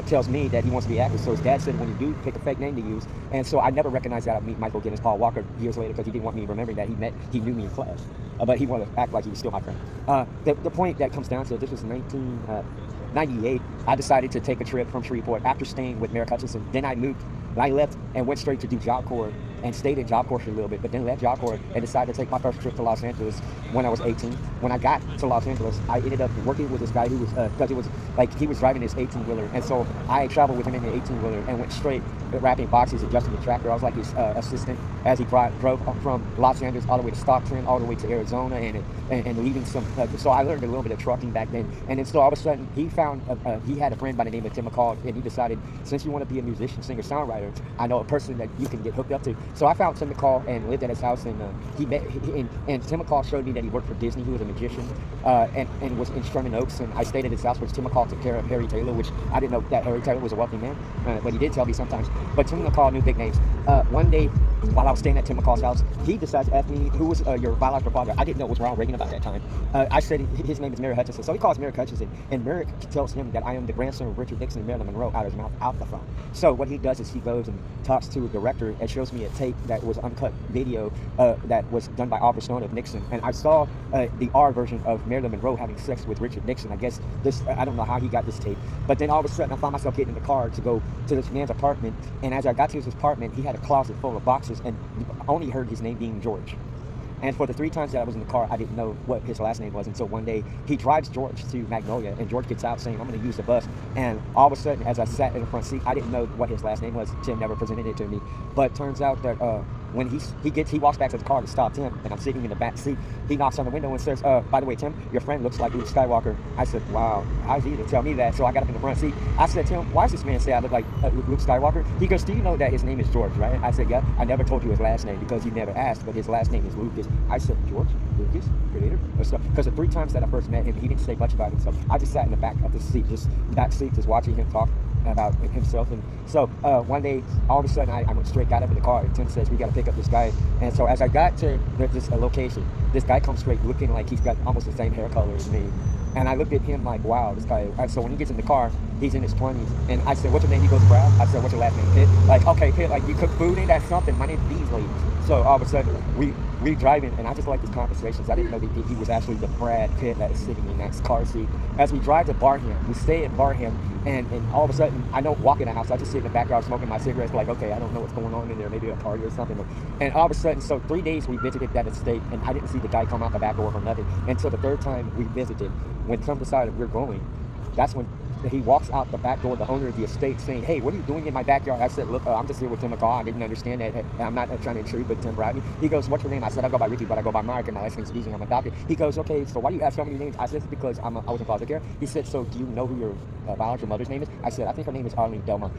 tells me that he wants to be active. So his dad said when you do, pick a fake name to use. And so I never recognized that I'd meet Michael again as Paul Walker years later because he didn't want me remembering that he knew me in class. But he wanted to act like he was still my friend. The point that comes down to it, this was 1998. I decided to take a trip from Shreveport after staying with Merrick Hutchinson. Then I left and went straight to do Job Corps and stayed in Job Corps for a little bit, but then left Job Corps and decided to take my first trip to Los Angeles when I was 18. When I got to Los Angeles, I ended up working with this guy who was, because it was like he was driving this 18-wheeler, and so I traveled with him in the 18-wheeler and went straight wrapping boxes, adjusting the tractor. I was like his assistant as he drove from Los Angeles all the way to Stockton, all the way to Arizona, and leaving some. So I learned a little bit of trucking back then. And then so all of a sudden he found he had a friend by the name of Tim McCall, and he decided, since you want to be a musician, singer, songwriter, I know a person that you can get hooked up to. So I found Tim McCall and lived at his house, and and Tim McCall showed me that he worked for Disney. He was a magician and was in Sherman Oaks, and I stayed at his house, which Tim McCall took care of Harry Taylor, which I didn't know that Harry Taylor was a wealthy man, but he did tell me sometimes. But Tim McCall knew big names. One day, while I was staying at Tim McCall's house, he decides to ask me, who was your biological father? I didn't know it was Ronald Reagan about that time. I said his name is Merrick Hutchinson. So he calls Merrick Hutchinson, and Merrick tells him that I am the grandson of Richard Nixon and Marilyn Monroe out of his mouth, out the phone. So what he does is he goes and talks to a director and shows me a tape that was uncut video that was done by Oliver Stone of Nixon. And I saw the R version of Marilyn Monroe having sex with Richard Nixon. I guess I don't know how he got this tape. But then all of a sudden I found myself getting in the car to go to this man's apartment. And as I got to his apartment, he had a closet full of boxes, and I only heard his name being George. And for the 3 times that I was in the car, I didn't know what his last name was until one day he drives George to Magnolia, and George gets out saying, I'm going to use the bus. And all of a sudden, as I sat in the front seat, I didn't know what his last name was. Tim never presented it to me. But turns out that when he walks back to the car to stop Tim, and I'm sitting in the back seat, he knocks on the window and says, by the way, Tim, your friend looks like Luke Skywalker. I said, wow, how's he to tell me that? So I got up in the front seat. I said, Tim, why does this man say I look like Luke Skywalker? He goes, do you know that his name is George, right? I said, yeah. I never told you his last name because you never asked, but his last name is Lucas. I said, George Lucas, creator of stuff. Because the 3 times that I first met him, he didn't say much about himself. I just sat in the back of the seat, just watching him talk about himself. And so one day, all of a sudden, I went straight, got up in the car, and Tim says, we got to pick up this guy. And so as I got to this location, this guy comes straight looking like he's got almost the same hair color as me. And I looked at him like, wow, this guy. So when he gets in the car, he's in his 20s. And I said, what's your name? He goes, Brad. I said, what's your last name? Pitt. Like, okay, Pitt, like, you cook food, ain't that something? My name's Beasley. So all of a sudden, we driving, and I just like his conversations. I didn't know that he was actually the Brad Pitt that is sitting in that car seat. As we drive to Barham, we stay at Barham, and all of a sudden, I don't walk in the house. I just sit in the backyard smoking my cigarettes, like, okay, I don't know what's going on in there, maybe a party or something. And all of a sudden, so 3 days we visited that estate, and I didn't see the guy come out the back door or nothing until the 3rd time we visited. When Tim decided we're going, that's when he walks out the back door, the owner of the estate, saying, hey, what are you doing in my backyard? I said, look, I'm just here with Tim McCall. I didn't understand that. I'm not trying to intrude, but Tim brought me. He goes, what's your name? I said, I go by Ricky, but I go by Mark, and my last name's Beasley. I'm adopted. He goes, okay, so why do you have so many names? I said, it's because I was in foster care. He said, so do you know who your biological mother's name is? I said, I think her name is Arlene Delma.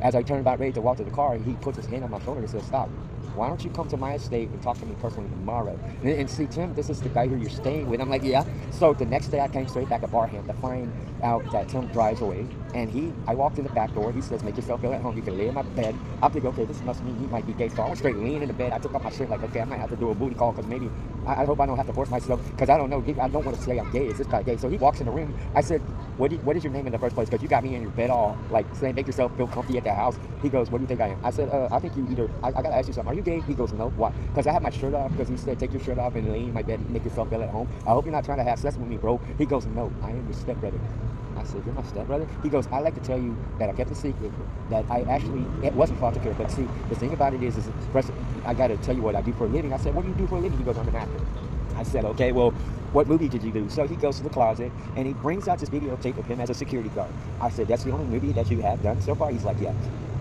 As I turned about ready to walk to the car, he puts his hand on my shoulder and says, stop. Why don't you come to my estate and talk to me personally tomorrow? And see, Tim, this is the guy who you're staying with. I'm like, yeah. So the next day I came straight back to Barham to find out that Tim drives away. And I walked in the back door. He says, make yourself feel at home. You can lay in my bed. I'm thinking, okay, this must mean he might be gay. So I went straight leaning in the bed. I took off my shirt like, okay, I might have to do a booty call because maybe, I hope I don't have to force myself because I don't know. I don't want to say I'm gay. Is this guy gay? So he walks in the room. I said, what is your name in the first place? Because you got me in your bed all like saying, make yourself feel comfy at the house. He goes, what do you think I am? I said, I think you either, I got to ask you something. Are you gay? He goes, no. Why? Because I had my shirt off because he said, take your shirt off and lay in my bed and make yourself feel at home. I hope you're not trying to have sex with me, bro. He goes, no, I am your stepbrother. I said, you're my stepbrother? He goes, I like to tell you that I kept a secret, that it wasn't foster care. But see, the thing about it is I got to tell you what I do for a living. I said, what do you do for a living? He goes, I'm an actor. I said, okay, well, what movie did you do? So he goes to the closet, and he brings out this videotape of him as a security guard. I said, that's the only movie that you have done so far? He's like, yeah.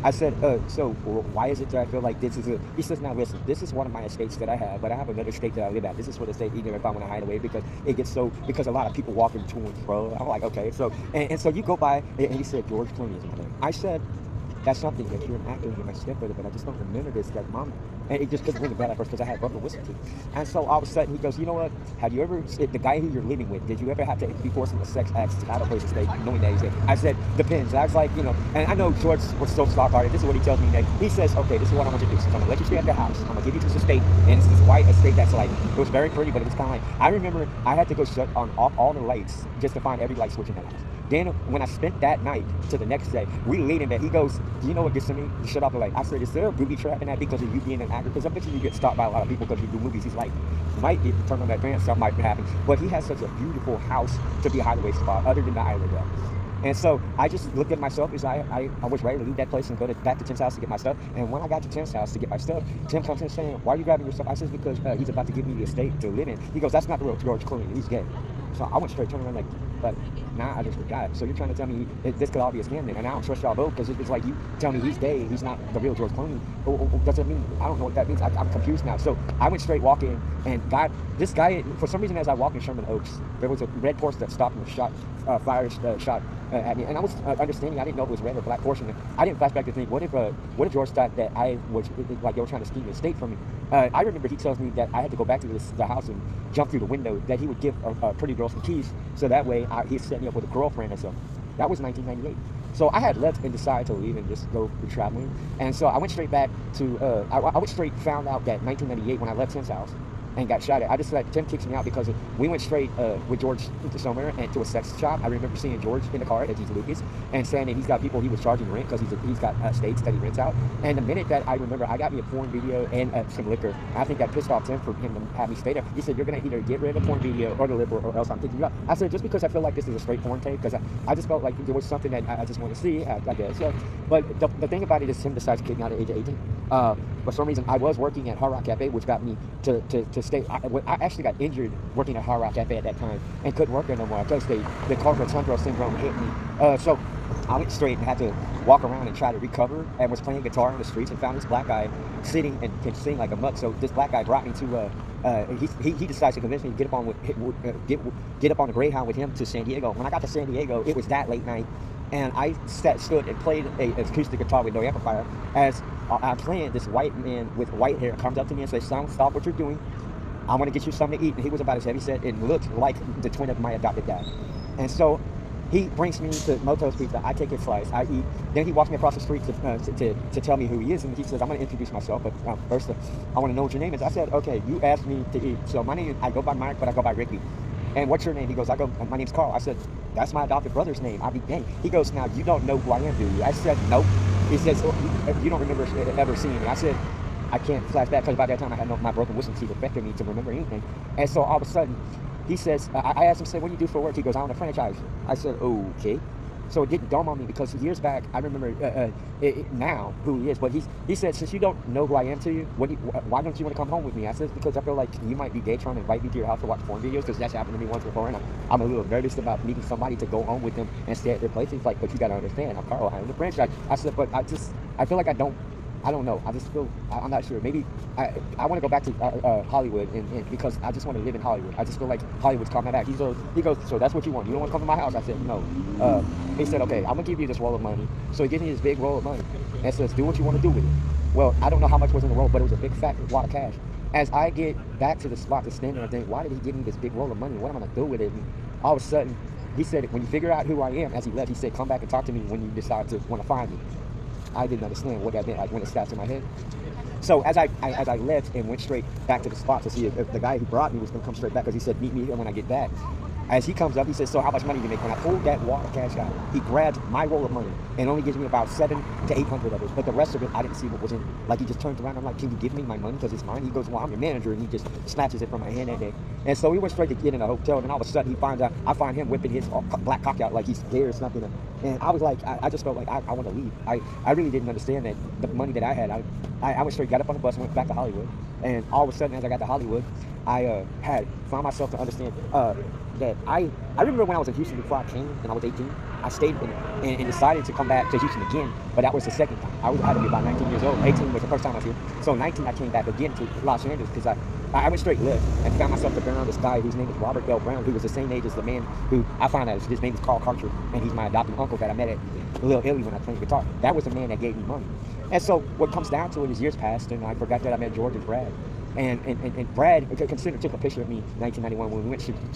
I said, so why is it that I feel like this is a... He says, now listen, this is one of my estates that I have, but I have another state that I live at. This is what the state, even if I want to hide away, because because a lot of people walk in to and fro. I'm like, okay, so, and so you go by, and he said, George Clooney is my name. I said, that's something that you're an actor and you're my stepbrother, but I just don't remember this, like, mom. And it just couldn't ring a bell at first because I had Buffalo Whistle too. And so all of a sudden he goes, you know what? Have you ever, the guy who you're living with, did you ever have to be forcing a sex act out of place to stay, knowing that he's gay? I said, depends. I was like, and I know George was so soft-hearted. This is what he tells me next. He says, okay, this is what I want you to do. So I'm going to let you stay at the house. I'm going to give you to this estate. And it's this white estate that's like, it was very pretty, but it was kind of like, I remember I had to go shut off all the lights just to find every light switch in the house. Then when I spent that night to the next day, we laid in bed. He goes, do you know what gets to me? You shut off the light. I said, is there a booby trap in that because of you being an actor? Because I bet you get stopped by a lot of people because you do movies. He's like, might be turn on that pants, something might happen. But he has such a beautiful house to be a hideaway spot other than the island. And so I just looked at myself as I was ready to leave that place and go back to Tim's house to get my stuff. And when I got to Tim's house to get my stuff, Tim comes in saying, "Why are you grabbing your stuff?" I said, "Because he's about to give me the estate to live in." He goes, "That's not the real George Clooney. He's gay." So I went straight, turned around like, but nah, I just forgot. So you're trying to tell me this could all be a scam then? And I don't trust y'all both because it's like you tell me he's gay, he's not the real George Clooney. Does it mean, I don't know what that means. I'm confused now. So I went straight walking and this guy, for some reason, as I walked in Sherman Oaks, there was a red Porsche that stopped and shot at me. And I was understanding, I didn't know if it was red or black Porsche. And I didn't flash back to think, what if George thought that I was, like they were trying to scheme the estate from me? I remember he tells me that I had to go back to the house and jump through the window, that he would give a pretty girl some keys, so that way he'd set me up with a girlfriend or something. That was 1998. So I had left and decided to leave and just go be traveling. And so I went straight back to, I went straight, found out that 1998 when I left Tim's house and got shot at. I just let Tim kicks me out because we went straight with George to somewhere and to a sex shop. I remember seeing George in the car at G's Lucas and saying that he's got people he was charging rent because he's got estates that he rents out. And the minute that I remember, I got me a porn video and some liquor. I think that pissed off Tim for him to have me stay there. He said, "You're going to either get rid of the porn video or the liquor or else I'm kicking you out." I said, "Just because I feel like this is a straight porn tape, because I just felt like there was something that I just want to see, I guess." So, but the thing about it is Tim decides to kick me out at age 18. For some reason, I was working at Hard Rock Cafe, which got me to stay. I actually got injured working at Hard Rock Cafe at that time and couldn't work there no more because the carpal tunnel syndrome hit me. So I went straight and had to walk around and try to recover, and was playing guitar on the streets and found this black guy sitting and can sing like a mutt. So this black guy brought me to he decides to convince me to get up on the Greyhound with him to San Diego. When I got to San Diego, it was that late night, and I stood and played an acoustic guitar with no amplifier. As I'm playing, this white man with white hair comes up to me and says, "Son, stop what you're doing. I want to get you something to eat." And he was about as heavy set and looked like the twin of my adopted dad. And so he brings me to Moto's Pizza. I take a slice. I eat. Then he walks me across the street to tell me who he is. And he says, "I'm going to introduce myself, but first I want to know what your name is." I said, "Okay, you asked me to eat. So my name, I go by Mike, but I go by Ricky. And what's your name?" He goes, "My name's Carl." I said, "That's my adopted brother's name." I be dang. He goes, "Now you don't know who I am, do you?" I said, "Nope." He says, "You don't remember ever seeing me?" I said, "I can't flash back because by that time I had my broken wisdom teeth affected me to remember anything." And so all of a sudden, he says, I asked him, "What do you do for work?" He goes, "I own a franchise." I said, "Okay." So it didn't dawn on me because years back, I remember now who he is. But he said, "Since you don't know who I am to you, why don't you want to come home with me?" I said, "Because I feel like you might be gay trying to invite me to your house to watch porn videos, because that's happened to me once before, and I'm a little nervous about meeting somebody to go home with them and stay at their place." He's like, "But you got to understand, I'm Carl, I own the franchise." I said, "But I feel like I don't know. I just feel, I'm not sure. Maybe I want to go back to Hollywood and because I just want to live in Hollywood. I just feel like Hollywood's calling my back." He goes, "So that's what you want? You don't want to come to my house?" I said, "No." He said, "Okay, I'm going to give you this roll of money." So he gives me this big roll of money and says, "Do what you want to do with it." Well, I don't know how much was in the roll, but it was a big fat wad of cash. As I get back to the spot to stand there and think, why did he give me this big roll of money? What am I going to do with it? And all of a sudden, he said, "When you figure out who I am," as he left, he said, "Come back and talk to me when you decide to want to find me." I didn't understand what that meant, like when it snapped in my head. So as I left and went straight back to the spot to see if the guy who brought me was going to come straight back, because he said, "Meet me here when I get back." As he comes up, he says, "So how much money do you make?" When I pulled that wad of cash out, he grabbed my roll of money and only gives me about 700 to 800 of it. But the rest of it, I didn't see what was in it. Like, he just turns around. I'm like, "Can you give me my money because it's mine?" He goes, "Well, I'm your manager," and he just snatches it from my hand that day. And so we went straight to get in a hotel, and all of a sudden he finds out, I find him whipping his black cock out like he's scared or something. And I was like, I just felt like I want to leave. I really didn't understand that the money that I had. I went straight, got up on the bus, and went back to Hollywood. And all of a sudden, as I got to Hollywood, I had found myself to understand that I remember when I was in Houston before I came, and I was 18, I stayed and decided to come back to Houston again, but that was the second time. I had to be about 19 years old. 18 was the first time I was here. So 19, I came back again to Los Angeles because I went straight left and found myself around this guy whose name is Robert L. Brown, who was the same age as the man who I found out his name is Carl Karcher, and he's my adopted uncle that I met at Little Italy when I played guitar. That was the man that gave me money. And so what comes down to it is years passed, and I forgot that I met George and Brad. And Brad took a picture of me in 1991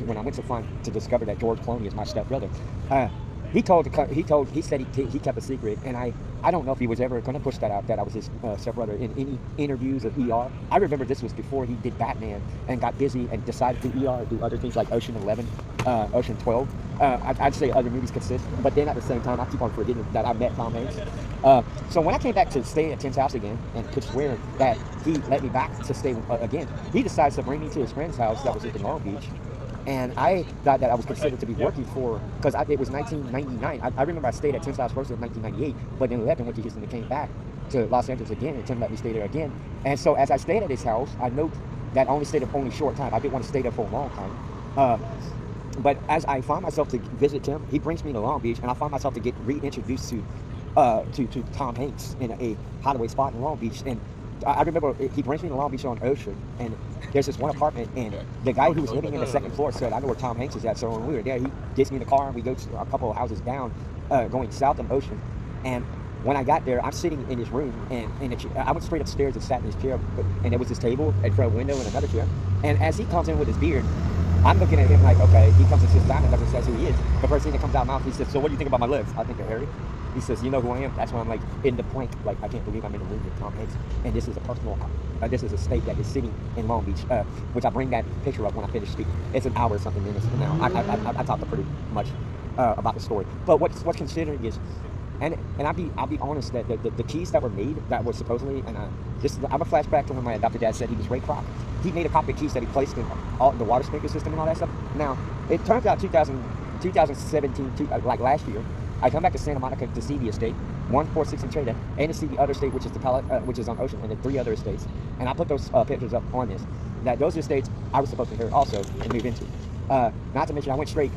when I went to discover that George Clooney is my stepbrother. He said he kept a secret, and I don't know if he was ever going to push that out, that I was his stepbrother in any interviews of ER. I remember this was before he did Batman and got busy and decided to do ER and do other things like Ocean 11, Ocean 12. I'd say other movies consist, but then at the same time, I keep on forgetting that I met Tom Hanks. So when I came back to stay at Tim's house again and could swear that he let me back to stay again, he decides to bring me to his friend's house that was in Long Beach. And I thought that I was considered to be working for, because it was 1999. I remember I stayed at Tim Styles first in 1998, but then left and went to Houston and came back to Los Angeles again, and Tim let me stay there again. And so as I stayed at his house, I note that I only stayed there for only a short time. I didn't want to stay there for a long time. But as I find myself to visit Tim, he brings me to Long Beach, and I find myself to get reintroduced to Tom Hanks in a hideaway spot in Long Beach. And I remember he brings me to Long Beach on Ocean, and there's this one apartment, and the guy who was living in the second floor said, I know where Tom Hanks is at. So when we were there, he gets me in the car, and we go to a couple of houses down, going south on Ocean. And when I got there, I'm sitting in his room, and I went straight upstairs and sat in his chair, and there was this table in front of a window and another chair. And as he comes in with his beard, I'm looking at him like, okay, he comes and sits down and doesn't say who he is. The first thing that comes out of my mouth, he says, so what do you think about my legs? I think they're hairy. He says, you know who I am? That's when I'm like in the plank, like I can't believe I'm in the room with Tom Hanks. And this is a personal, this is a state that is sitting in Long Beach, which I bring that picture up when I finish speaking. It's an hour or something minutes now. I talked pretty much about the story. But what's considering is, and I'll be honest, that the keys that were made, that were supposedly, and I'm a flashback to when my adopted dad said he was Ray Kroc. He made a copy of keys that he placed in the water sprinkler system and all that stuff. Now, it turns out 2017, like last year, I come back to Santa Monica to see the estate, 146 and Trader, and to see the other estate, which is which is on Ocean, and the 3 other estates. And I put those pictures up on this. That those estates I was supposed to inherit also and move into. Not to mention, I went straight.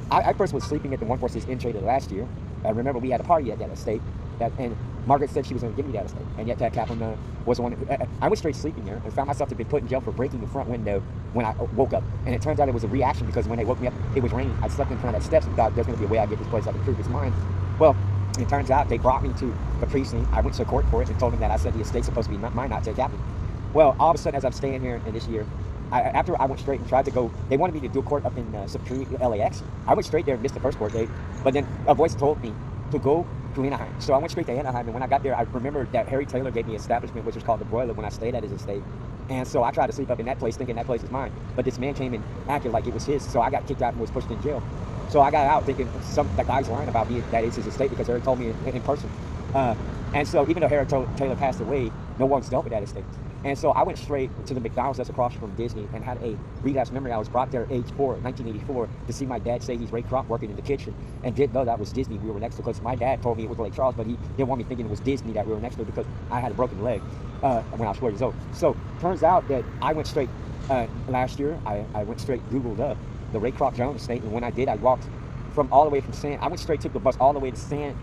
I first was sleeping at the 146 in Trader last year. Remember, we had a party at that estate, and Margaret said she was going to give me that estate, and yet that Kaplan was the one. I went straight sleeping there and found myself to be put in jail for breaking the front window when I woke up. And it turns out it was a reaction, because when they woke me up, it was raining. I slept in front of that steps and thought there's going to be a way I get this place. I can prove it's mine. Well, it turns out they brought me to the precinct. I went to court for it and told them that I said the estate's supposed to be mine, not Ted Kaplan. Well, all of a sudden, as I'm staying here in this year, after I went straight and tried to go, they wanted me to do a court up in Superior, LAX. I went straight there and missed the first court date, but then a voice told me to go to Anaheim. So I went straight to Anaheim, and when I got there, I remember that Harry Taylor gave me an establishment, which was called The Broiler, when I stayed at his estate. And so I tried to sleep up in that place, thinking that place is mine. But this man came and acted like it was his, so I got kicked out and was pushed in jail. So I got out thinking that guy's lying about me, that it's his estate, because Harry told me in person. And so even though Harry Taylor passed away, no one's dealt with that estate. And so I went straight to the McDonald's that's across from Disney and had a relapse memory. I was brought there at age 4, 1984, to see my dad say he's Ray Kroc working in the kitchen, and didn't know that was Disney we were next to, because my dad told me it was Lake Charles, but he didn't want me thinking it was Disney that we were next to, because I had a broken leg when I was 4 years old. So turns out that I went straight, last year, I went straight, Googled up the Ray Kroc Jones estate, and when I did, I walked from all the way from I went straight, took the bus all the way to San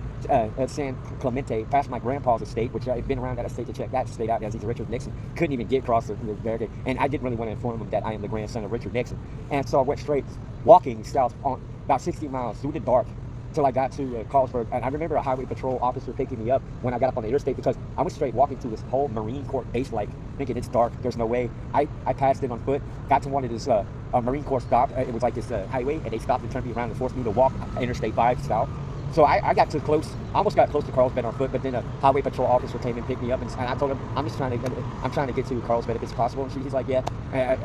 Clemente, past my grandpa's estate, which I've been around that estate to check that estate out, as he's Richard Nixon. Couldn't even get across the barricade, and I didn't really want to inform him that I am the grandson of Richard Nixon. And so I went straight, walking south on about 60 miles through the dark, until I got to Carlsberg. And I remember a highway patrol officer picking me up when I got up on the interstate, because I went straight walking through this whole Marine Corps base, like thinking it's dark, there's no way. I passed it on foot, got to one of this Marine Corps stop. It was like this highway, and they stopped and turned me around and forced me to walk Interstate 5 south. So I got almost got close to Carlsbad on foot, but then a highway patrol officer came and picked me up, and I told him, I'm trying to get to Carlsbad if it's possible. And he's like, yeah,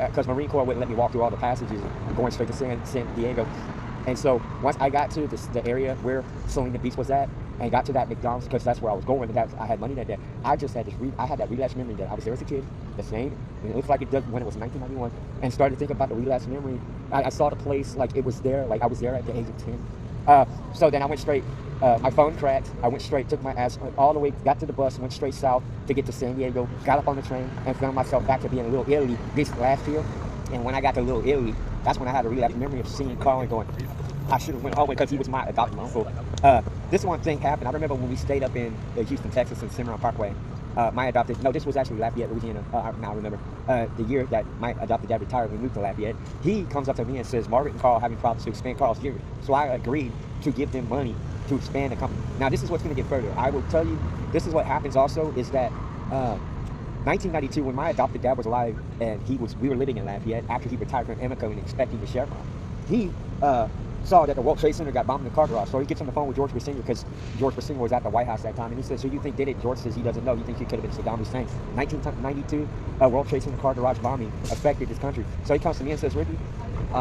because Marine Corps wouldn't let me walk through all the passages, going straight to San Diego. And so once I got to the area where Selena Beach was at, and got to that McDonald's, because that's where I was going, and I had money that day, I just had I had that relapse memory that I was there as a kid, the same, and it looked like it did when it was 1991, and started to think about the relapse memory. I saw the place like it was there, like I was there at the age of 10. So then I went straight, my phone cracked, I went straight, took my ass all the way, got to the bus, went straight south to get to San Diego, got up on the train, and found myself back to being in Little Italy this last year. And when I got to Little Italy, that's when I had a relapse memory of seeing Carl and going, I should have went home, because he was my adopted uncle. This one thing happened. I remember when we stayed up in Houston, Texas, in Cimarron Parkway. This was actually Lafayette, Louisiana. Now I remember the year that my adopted dad retired. We moved to Lafayette. He comes up to me and says, Margaret and Carl are having problems to expand Carl's Jr. So I agreed to give them money to expand the company. Now this is what's going to get further. I will tell you, this is what happens also, is that 1992, when my adopted dad was alive, and we were living in Lafayette after he retired from Emeco and expecting the Chevron, he saw that the World Trade Center got bombed in the car garage. So he gets on the phone with George Bush Sr., because George Bush Sr. was at the White House that time, and he says, who do you think did it? George says he doesn't know. He thinks it could have been Saddam Hussein. 1992, World Trade Center car garage bombing affected this country. So he comes to me and says, Ricky,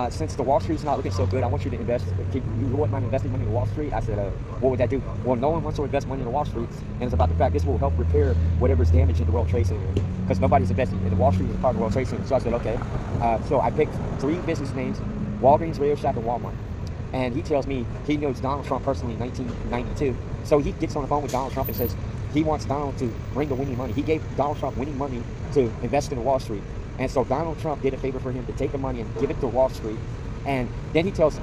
since the Wall Street's not looking so good, I want you to invest. You wouldn't mind investing money in Wall Street? I said, what would that do? Well, no one wants to invest money in Wall Street, and it's about the fact this will help repair whatever's damaged in the World Trade Center, because nobody's investing in the Wall Street is part of the World Trade Center. So I said, okay. So I picked 3 business names Walgreens, Radio Shack, and Walmart. And he tells me he knows Donald Trump personally in 1992. So he gets on the phone with Donald Trump and says he wants Donald to bring the winning money. He gave Donald Trump winning money to invest in Wall Street. And so Donald Trump did a favor for him to take the money and give it to Wall Street. And then he tells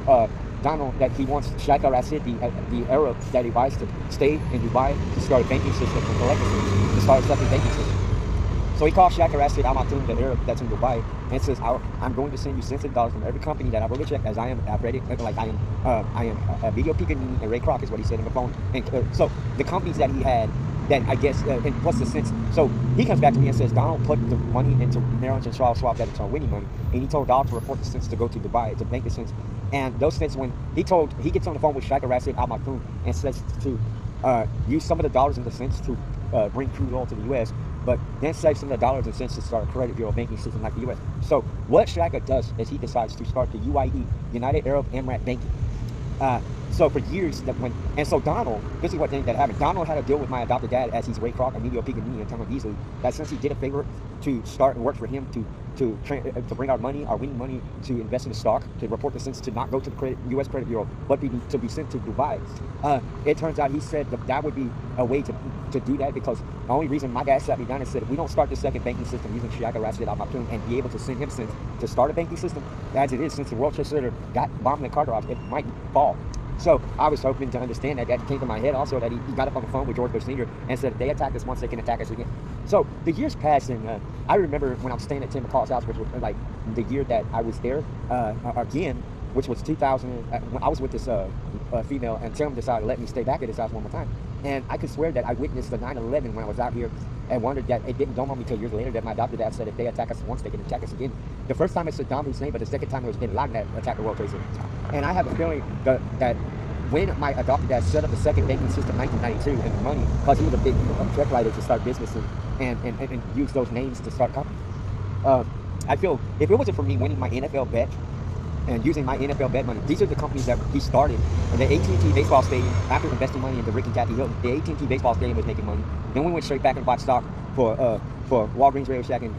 Donald that he wants Sheikh al-Rashid, the Arab that he buys, to stay in Dubai to start a banking system and collect to start a second banking system. So he calls Sheikh al-Rashid al-Maktoum, the Arab that's in Dubai, and says, I'm going to send you cents of dollars from every company that I wrote a check, as I am Video Picanini and Ray Kroc is what he said on the phone. And so the companies that he had, that I guess, and what's the sense? So he comes back to me and says, Donald put the money into Merrill Lynch and Charles Schwab, that it's on winning money, and he told Donald to report the cents to go to Dubai to bank the cents. And those cents, when he gets on the phone with Sheikh al-Rashid al-Maktoum and says to use some of the dollars and the cents to bring crude oil to the U.S., but then save some of the dollars and cents to start a credit bureau banking system like the U.S. So what Sheikh does is he decides to start the UAE, United Arab Emirates Banking. So for years, so Donald, this is what thing that happened. Donald had a deal with my adopted dad, as he's Ray Kroc, Emilio Picanini, and Thomas Beasley, that since he did a favor to start and work for him to bring our money, our winning money, to invest in the stock, to report the cents, to not go to the U.S. credit bureau, but to be sent to Dubai. It turns out he said that would be a way to do that, because the only reason my dad sat me down and said, if we don't start the second banking system using Sheikh al-Rashid al-Maktoum and be able to send him cents to start a banking system, as it is, since the World Trade Center got bombed in Carter off, it might fall. So I was hoping to understand that. That came to my head also, that he got up on the phone with George Bush Sr. and said, if they attack us once, they can attack us again. So the years passed, and I remember when I was staying at Tim McCall's house, which was like the year that I was there again, which was 2000. When I was with this female, and Tim decided to let me stay back at his house one more time. And I could swear that I witnessed the 9/11 when I was out here, and wondered that it didn't dawn on me until years later that my adopted dad said, if they attack us once, they can attack us again. The first time it said Saddam Hussein, but the second time it was Bin Laden that attacked the World Trade Center. And I have a feeling that when my adopted dad set up the second banking system in 1992, and the money, because he was a big check writer to start business and use those names to start companies. I feel if it wasn't for me winning my NFL bet and using my NFL bet money, these are the companies that he started. And the AT&T baseball stadium, after investing money into Rick and Kathy Hilton, the AT&T baseball stadium was making money. Then we went straight back and bought stock for Walgreens, Radio Shack, and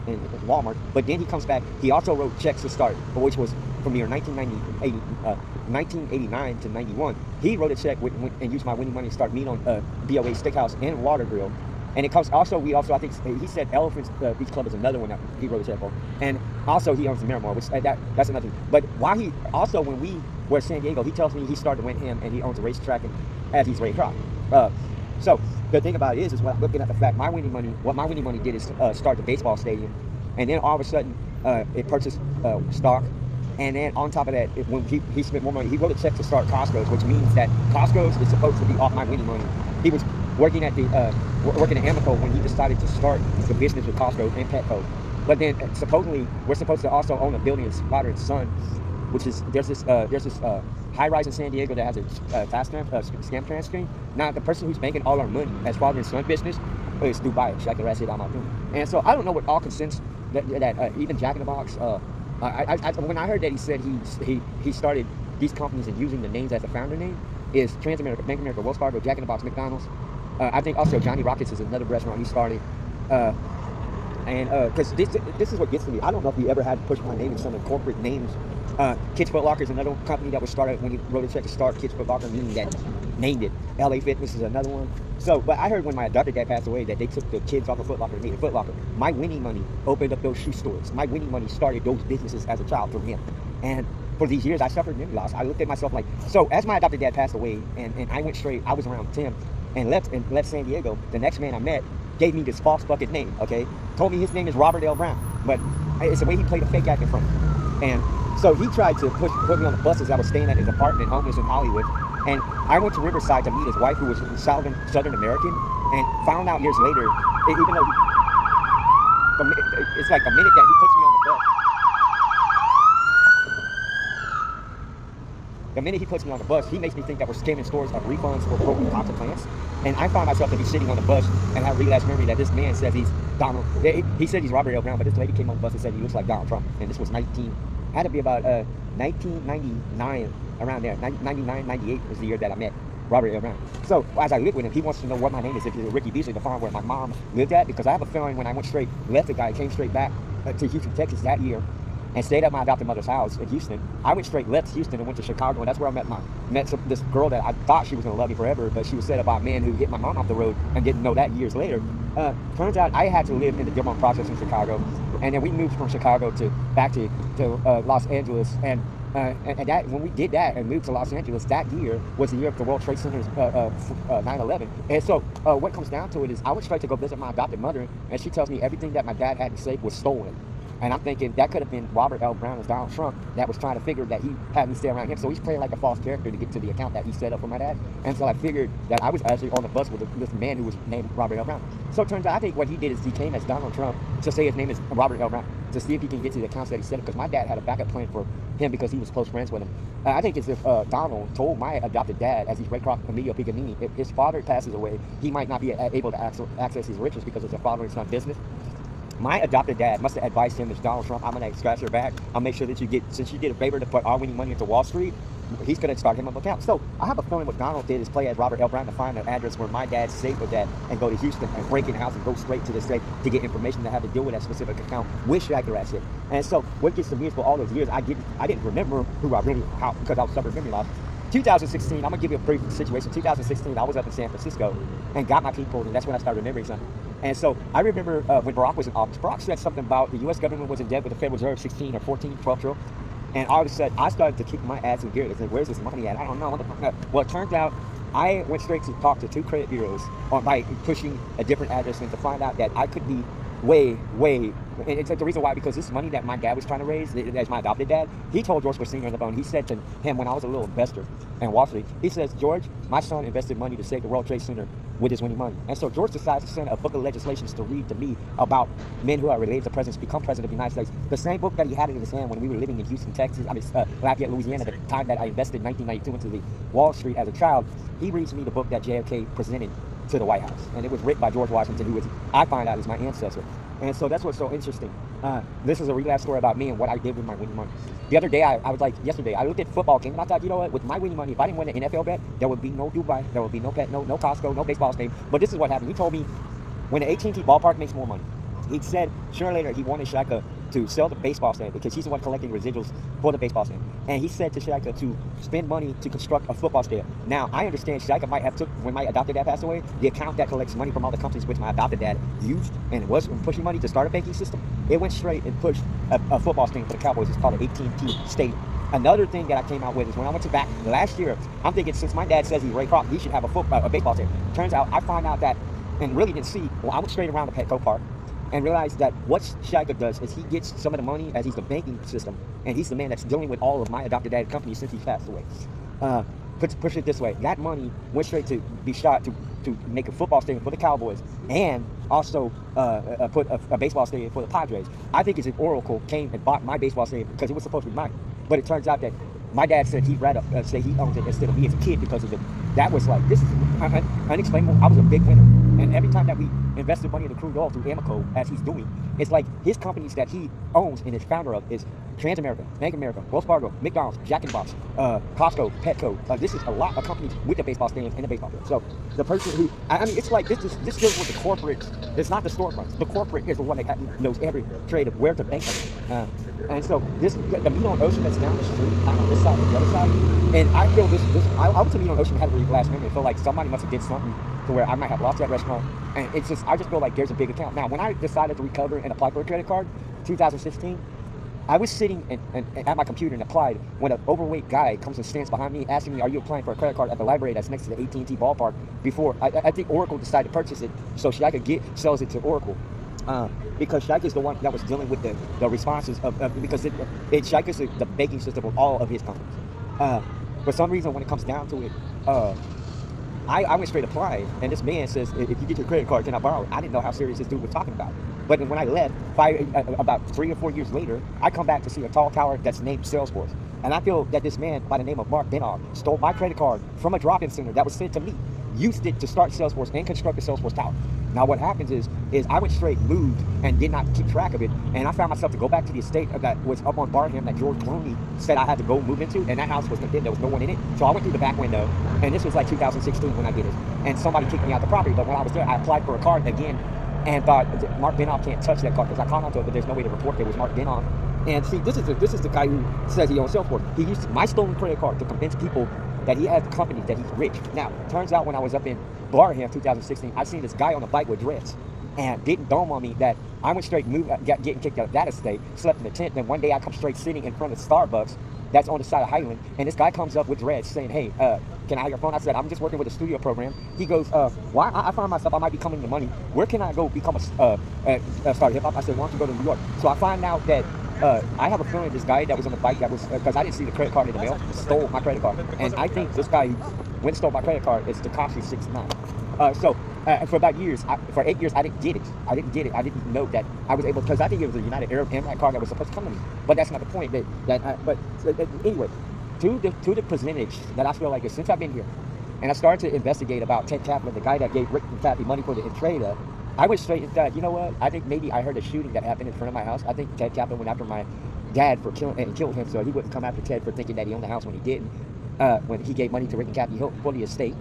Walmart. But then he comes back. He also wrote checks to start, which was from the year 1989 to 91. He wrote a check and used my winning money to start meat on BOA Steakhouse and Water Grill. And it comes also, I think he said Elephants Beach Club is another one that he wrote a check for. And also he owns the Miramar, which that's another thing. But when we were in San Diego, he tells me he started to win him, and he owns a racetrack, and as he's Ray Kroc. So the thing about it is when I'm looking at the fact, what my winning money did is start the baseball stadium, and then all of a sudden it purchased stock. And then on top of that, when he spent more money, he wrote a check to start Costco's, which means that Costco's is supposed to be off my winning money. He was working at Amoco when he decided to start the business with Costco and Petco. But then supposedly we're supposed to also own a building in Father and Son, which is there's this high rise in San Diego that has a fast scam transfer. Now the person who's making all our money as Father and Son business is Dubai, Sheikh al-Rashid al-Maktoum. And so I don't know what all consents that even Jack in the Box. When I heard that he said he started these companies and using the names as a founder name, is Transamerica, Bank of America, Wells Fargo, Jack in the Box, McDonald's. I think also Johnny Rockets is another restaurant he started. Because this is what gets to me. I don't know if he ever had to push my name in some of the corporate names. Kids Foot Locker is another company that was started when he wrote a check to start Kids Foot Locker, meaning that named it. LA Fitness is another one. So, but I heard when my adopted dad passed away that they took the kids off of Foot Locker and made it Foot Locker. My winning money opened up those shoe stores. My winning money started those businesses as a child for him. And for these years, I suffered memory loss. I looked at myself like, so as my adopted dad passed away, and I went straight, I was around Tim, and left San Diego, the next man I met gave me this false bucket name, okay? Told me his name is Robert L. Brown, but it's the way he played a fake act in front of me. And so he tried to put me on the bus as I was staying at his apartment, homeless in Hollywood. And I went to Riverside to meet his wife, who was Southern American, and found out years later, even though it's like the minute that he puts me on the bus, the minute he puts me on the bus, he makes me think that we're scamming stores of refunds for broken pots and plants. And I find myself to be sitting on the bus and have relapsed memory that this man says he's Donald. He said he's Robert L. Brown, but this lady came on the bus and said he looks like Donald Trump. And this was had to be about 1999, around there. 99, 98 was the year that I met Robert L. Brown. So as I lived with him, he wants to know what my name is, if it's Ricky Beasley, the farm where my mom lived at, because I have a feeling when I went left the guy, came straight back to Houston, Texas that year, and stayed at my adopted mother's house in Houston. I went straight left to Houston and went to Chicago, and that's where I met this girl that I thought she was gonna love me forever, but she was said about a man who hit my mom off the road and didn't know that years later. Turns out I had to live in the Gilmore process in Chicago, and then we moved from Chicago back to Los Angeles, and that when we did that and moved to Los Angeles, that year was the year of the World Trade Center's 9/11. And so what comes down to it is I went straight to go visit my adopted mother, and she tells me everything that my dad had to say was stolen. And I'm thinking that could have been Robert L. Brown as Donald Trump that was trying to figure that he had me stay around him. So he's playing like a false character to get to the account that he set up for my dad. And so I figured that I was actually on the bus with this man who was named Robert L. Brown. So it turns out I think what he did is he came as Donald Trump to say his name is Robert L. Brown to see if he can get to the accounts that he set up, because my dad had a backup plan for him because he was close friends with him. I think it's if Donald told my adopted dad, as he's Ray Kroc Emilio Picanini, if his father passes away, he might not be able to access his riches because it's a father and son business. My adopted dad must have advised him, as Donald Trump, I'm going to scratch your back. I'll make sure that you get, since you did a favor to put our winning money into Wall Street, he's going to start him up an account. So I have a feeling what Donald did is play as Robert L. Brown to find an address where my dad's safe was at and go to Houston and break in the house and go straight to the safe to get information that had to deal with that specific account with Shaker at shit. And so what gets to me is for all those years, I didn't remember because I was suffering memory loss. 2016, I'm going to give you a brief situation. 2016, I was up in San Francisco and got my people, and that's when I started remembering something. And so I remember when Barack was in office, Barack said something about the U.S. government was in debt with the Federal Reserve 16 or 14, 12 trillion. And all of a sudden, I started to kick my ass in gear. I said, where's this money at? I don't know. Well, it turns out I went straight to talk to 2 credit bureaus by pushing a different address and to find out that I could be way, and it's like the reason why, because this money that my dad was trying to raise, as my adopted dad, he told George Bush Sr. on the phone, he said to him when I was a little investor in Wall Street, he says, George, my son invested money to save the World Trade Center with his winning money. And so George decides to send a book of legislations to read to me about men who are related to presidents become president of the United States. The same book that he had in his hand when we were living in Houston, Texas, Lafayette, Louisiana, at the time that I invested in 1992 into the Wall Street as a child. He reads me the book that JFK presented to the White House. And it was written by George Washington, who I find out is my ancestor. And so that's what's so interesting. This is a real life story about me and what I did with my winning money. The other day, I was like, yesterday, I looked at football game and I thought, you know what, with my winning money, if I didn't win an NFL bet, there would be no Dubai, there would be no pet, no Costco, no baseball stadium. But this is what happened. He told me when the AT&T ballpark makes more money, he said sooner or later he wanted Shaka to sell the baseball stand because he's the one collecting residuals for the baseball stand. And he said to Shaka to spend money to construct a football stadium. Now, I understand Shaka might have took, when my adopted dad passed away, the account that collects money from all the companies which my adopted dad used and was pushing money to start a banking system, it went straight and pushed a football stadium for the Cowboys. It's called the AT&T Stadium. Another thing that I came out with is when I went to back last year, I'm thinking since my dad says he's Ray Kroc, he should have a baseball stadium. Turns out I find out that, and really didn't see, well, I went straight around the Petco Park and realized that what Shaka does is he gets some of the money as he's the banking system, and he's the man that's dealing with all of my adopted dad companies since he passed away. Push it this way, that money went straight to be shot to make a football stadium for the Cowboys and also put a baseball stadium for the Padres. I think it's an Oracle came and bought my baseball stadium because it was supposed to be mine, but it turns out that my dad said he'd rather say he owns it instead of me as a kid because of it. That was like, this is unexplainable. I was a big winner. And every time that we invested money in the crude oil through Amoco, as he's doing, it's like his companies that he owns and is founder of is Transamerica, Bank of America, Wells Fargo, McDonald's, Jack in the Box, Costco, Petco. This is a lot of companies with the baseball stadiums and the baseball field. So the person who, I mean, it's like this deals with the corporate. It's not the storefronts. The corporate is the one that knows every trade of where to bank money. And so the Mean Ocean that's down the street, I'm on this side and the other side, and I feel I went to Mean Ocean, had a really last memory. I feel like somebody must have did something to where I might have lost that restaurant, and I just feel like there's a big account. Now, when I decided to recover and apply for a credit card, 2016, I was sitting at my computer and applied when an overweight guy comes and stands behind me asking me, are you applying for a credit card at the library that's next to the AT&T ballpark? Before, I think Oracle decided to purchase it so Shaka sells it to Oracle. Because Shaka is the one that was dealing with the responses because Shaka is the banking system of all of his companies. For some reason, when it comes down to it, I went straight apply, and this man says, if you get your credit card, can I borrow it? I didn't know how serious this dude was talking about. But when I left, about 3 or 4 years later, I come back to see a tall tower that's named Salesforce. And I feel that this man by the name of Mark Benoff stole my credit card from a drop-in center that was sent to me, used it to start Salesforce and construct the Salesforce tower. Now what happens is I went straight, moved, and did not keep track of it, and I found myself to go back to the estate that was up on Barham that George Clooney said I had to go move into, and that house was condemned. There was no one in it. So I went through the back window, and this was like 2016 when I did it, and somebody kicked me out the property. But when I was there, I applied for a card again and thought, Mark Benoff can't touch that card because I called onto it, but there's no way to report there was Mark Benoff. And see, this is the guy who says he owns Salesforce. He used my stolen credit card to convince people that he has companies, that he's rich. Now, turns out when I was up in Barham 2016, I seen this guy on a bike with dreads. And didn't dawn on me that I went straight, getting kicked out of that estate, slept in the tent. Then one day I come straight sitting in front of Starbucks that's on the side of Highland. And this guy comes up with dreads saying, hey, can I have your phone? I said, I'm just working with a studio program. He goes, why? I find myself, I might be coming to money. Where can I go become a start hip-hop? I said, why don't you go to New York? So I find out that I have a feeling this guy that was on the bike that was, because I didn't see the credit card in the mail, stole my credit card. And I think this guy who went and stole my credit card is Tekashi 69. For about years, for 8 years, I didn't get it. I didn't know that I was able, because I think it was a United Arab Emirates card that was supposed to come to me. But that's not the point. Anyway, to the percentage that I feel like is, since I've been here, and I started to investigate about Ted Kaplan, the guy that gave Rick and Kathy money for the Intrada, I went straight and thought, you know what? I think maybe I heard a shooting that happened in front of my house. I think Ted Kaplan went after my dad for killed him, so he wouldn't come after Ted for thinking that he owned the house when he didn't. When he gave money to Rick and Kathy for the estate.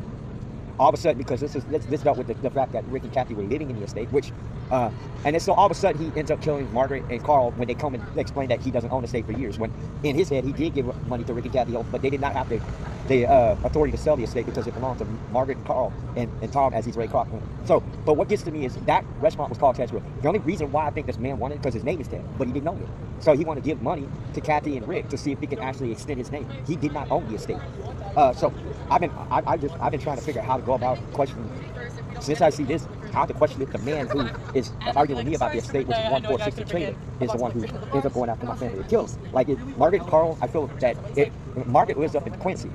All of a sudden, because this dealt with the fact that Rick and Kathy were living in the estate, which, and then so all of a sudden he ends up killing Margaret and Carl when they come and explain that he doesn't own the estate for years. When in his head he did give money to Rick and Kathy, but they did not have the authority to sell the estate because it belonged to Margaret and Carl and Tom, as he's Ray Kroc. So, but what gets to me is that restaurant was called Ted's Grill. The only reason why I think this man wanted it because his name is Ted, but he didn't own it. So he wanted to give money to Kathy and Rick to see if he can actually extend his name. He did not own the estate. So I've been trying to figure out how to go about questioning. Since I see this, how to question it. The man who is arguing with me about the estate, which is 1460 Trader, is the one who ends up going after my family to kill him. Like Margaret and Carl, I feel that Margaret lives up in Quincy.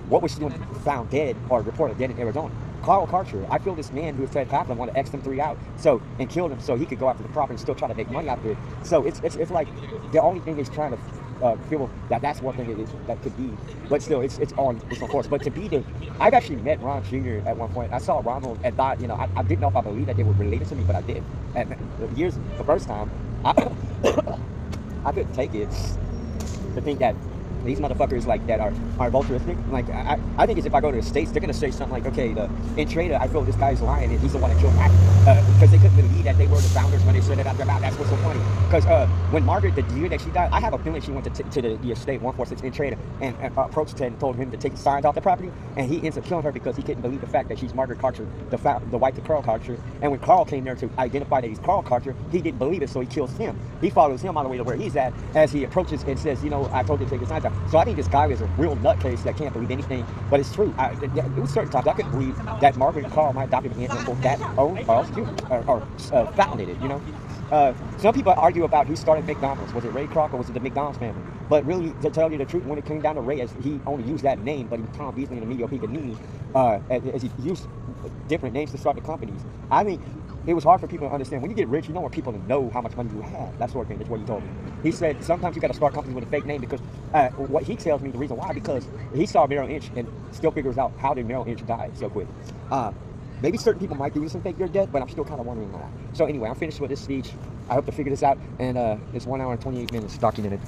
What was she doing? Found dead or reported dead in Arizona. Carl Karcher, I feel this man who has Ted Kaplan wanted to X them three out, and killed him so he could go after the property and still try to make money out of it. So it's like the only thing is trying to feel that's one thing that could be, but still it's on course. But to be I've actually met Ron Jr. at one point. I saw Ronald and thought, I didn't know if I believed that they were related to me, but I did. And the first time, I couldn't take it to think that these motherfuckers like that are vulturistic. Like I think it's if I go to the States, they're gonna say something like, okay, in Trader, I feel this guy's lying and he's the one that killed Mac, because they couldn't believe that they were the founders when they said it out their mouth. That's what's so funny. Because when Margaret, the year that she died, I have a feeling she went to the estate 146 in Trader and approached Ted and told him to take the signs off the property, and he ends up killing her because he couldn't believe the fact that she's Margaret Karcher, the wife to Carl Karcher. And when Carl came there to identify that he's Carl Karcher, he didn't believe it, so he kills him. He follows him all the way to where he's at as he approaches and says, I told you to take the signs off. So I think this guy is a real nutcase that can't believe anything, but it's true. There was certain times I couldn't believe that Margaret and Carl, my adopted aunt and uncle, that owned or founded it. Some people argue about who started McDonald's. Was it Ray Kroc or was it the McDonald's family? But really, to tell you the truth, when it came down to Ray, as he only used that name, but he was Tom Beasley and Emilio Piccanini, as he used different names to start the companies. I think it was hard for people to understand. When you get rich, you don't want people to know how much money you have. That sort of thing. That's what he told me. He said sometimes you got to start companies with a fake name because what he tells me the reason why, because he saw Merrill Lynch and still figures out how did Merrill Lynch die so quick. Maybe certain people might do this and think you're dead, but I'm still kind of wondering why. So anyway, I'm finished with this speech. I hope to figure this out, and it's 1 hour and 28 minutes documented.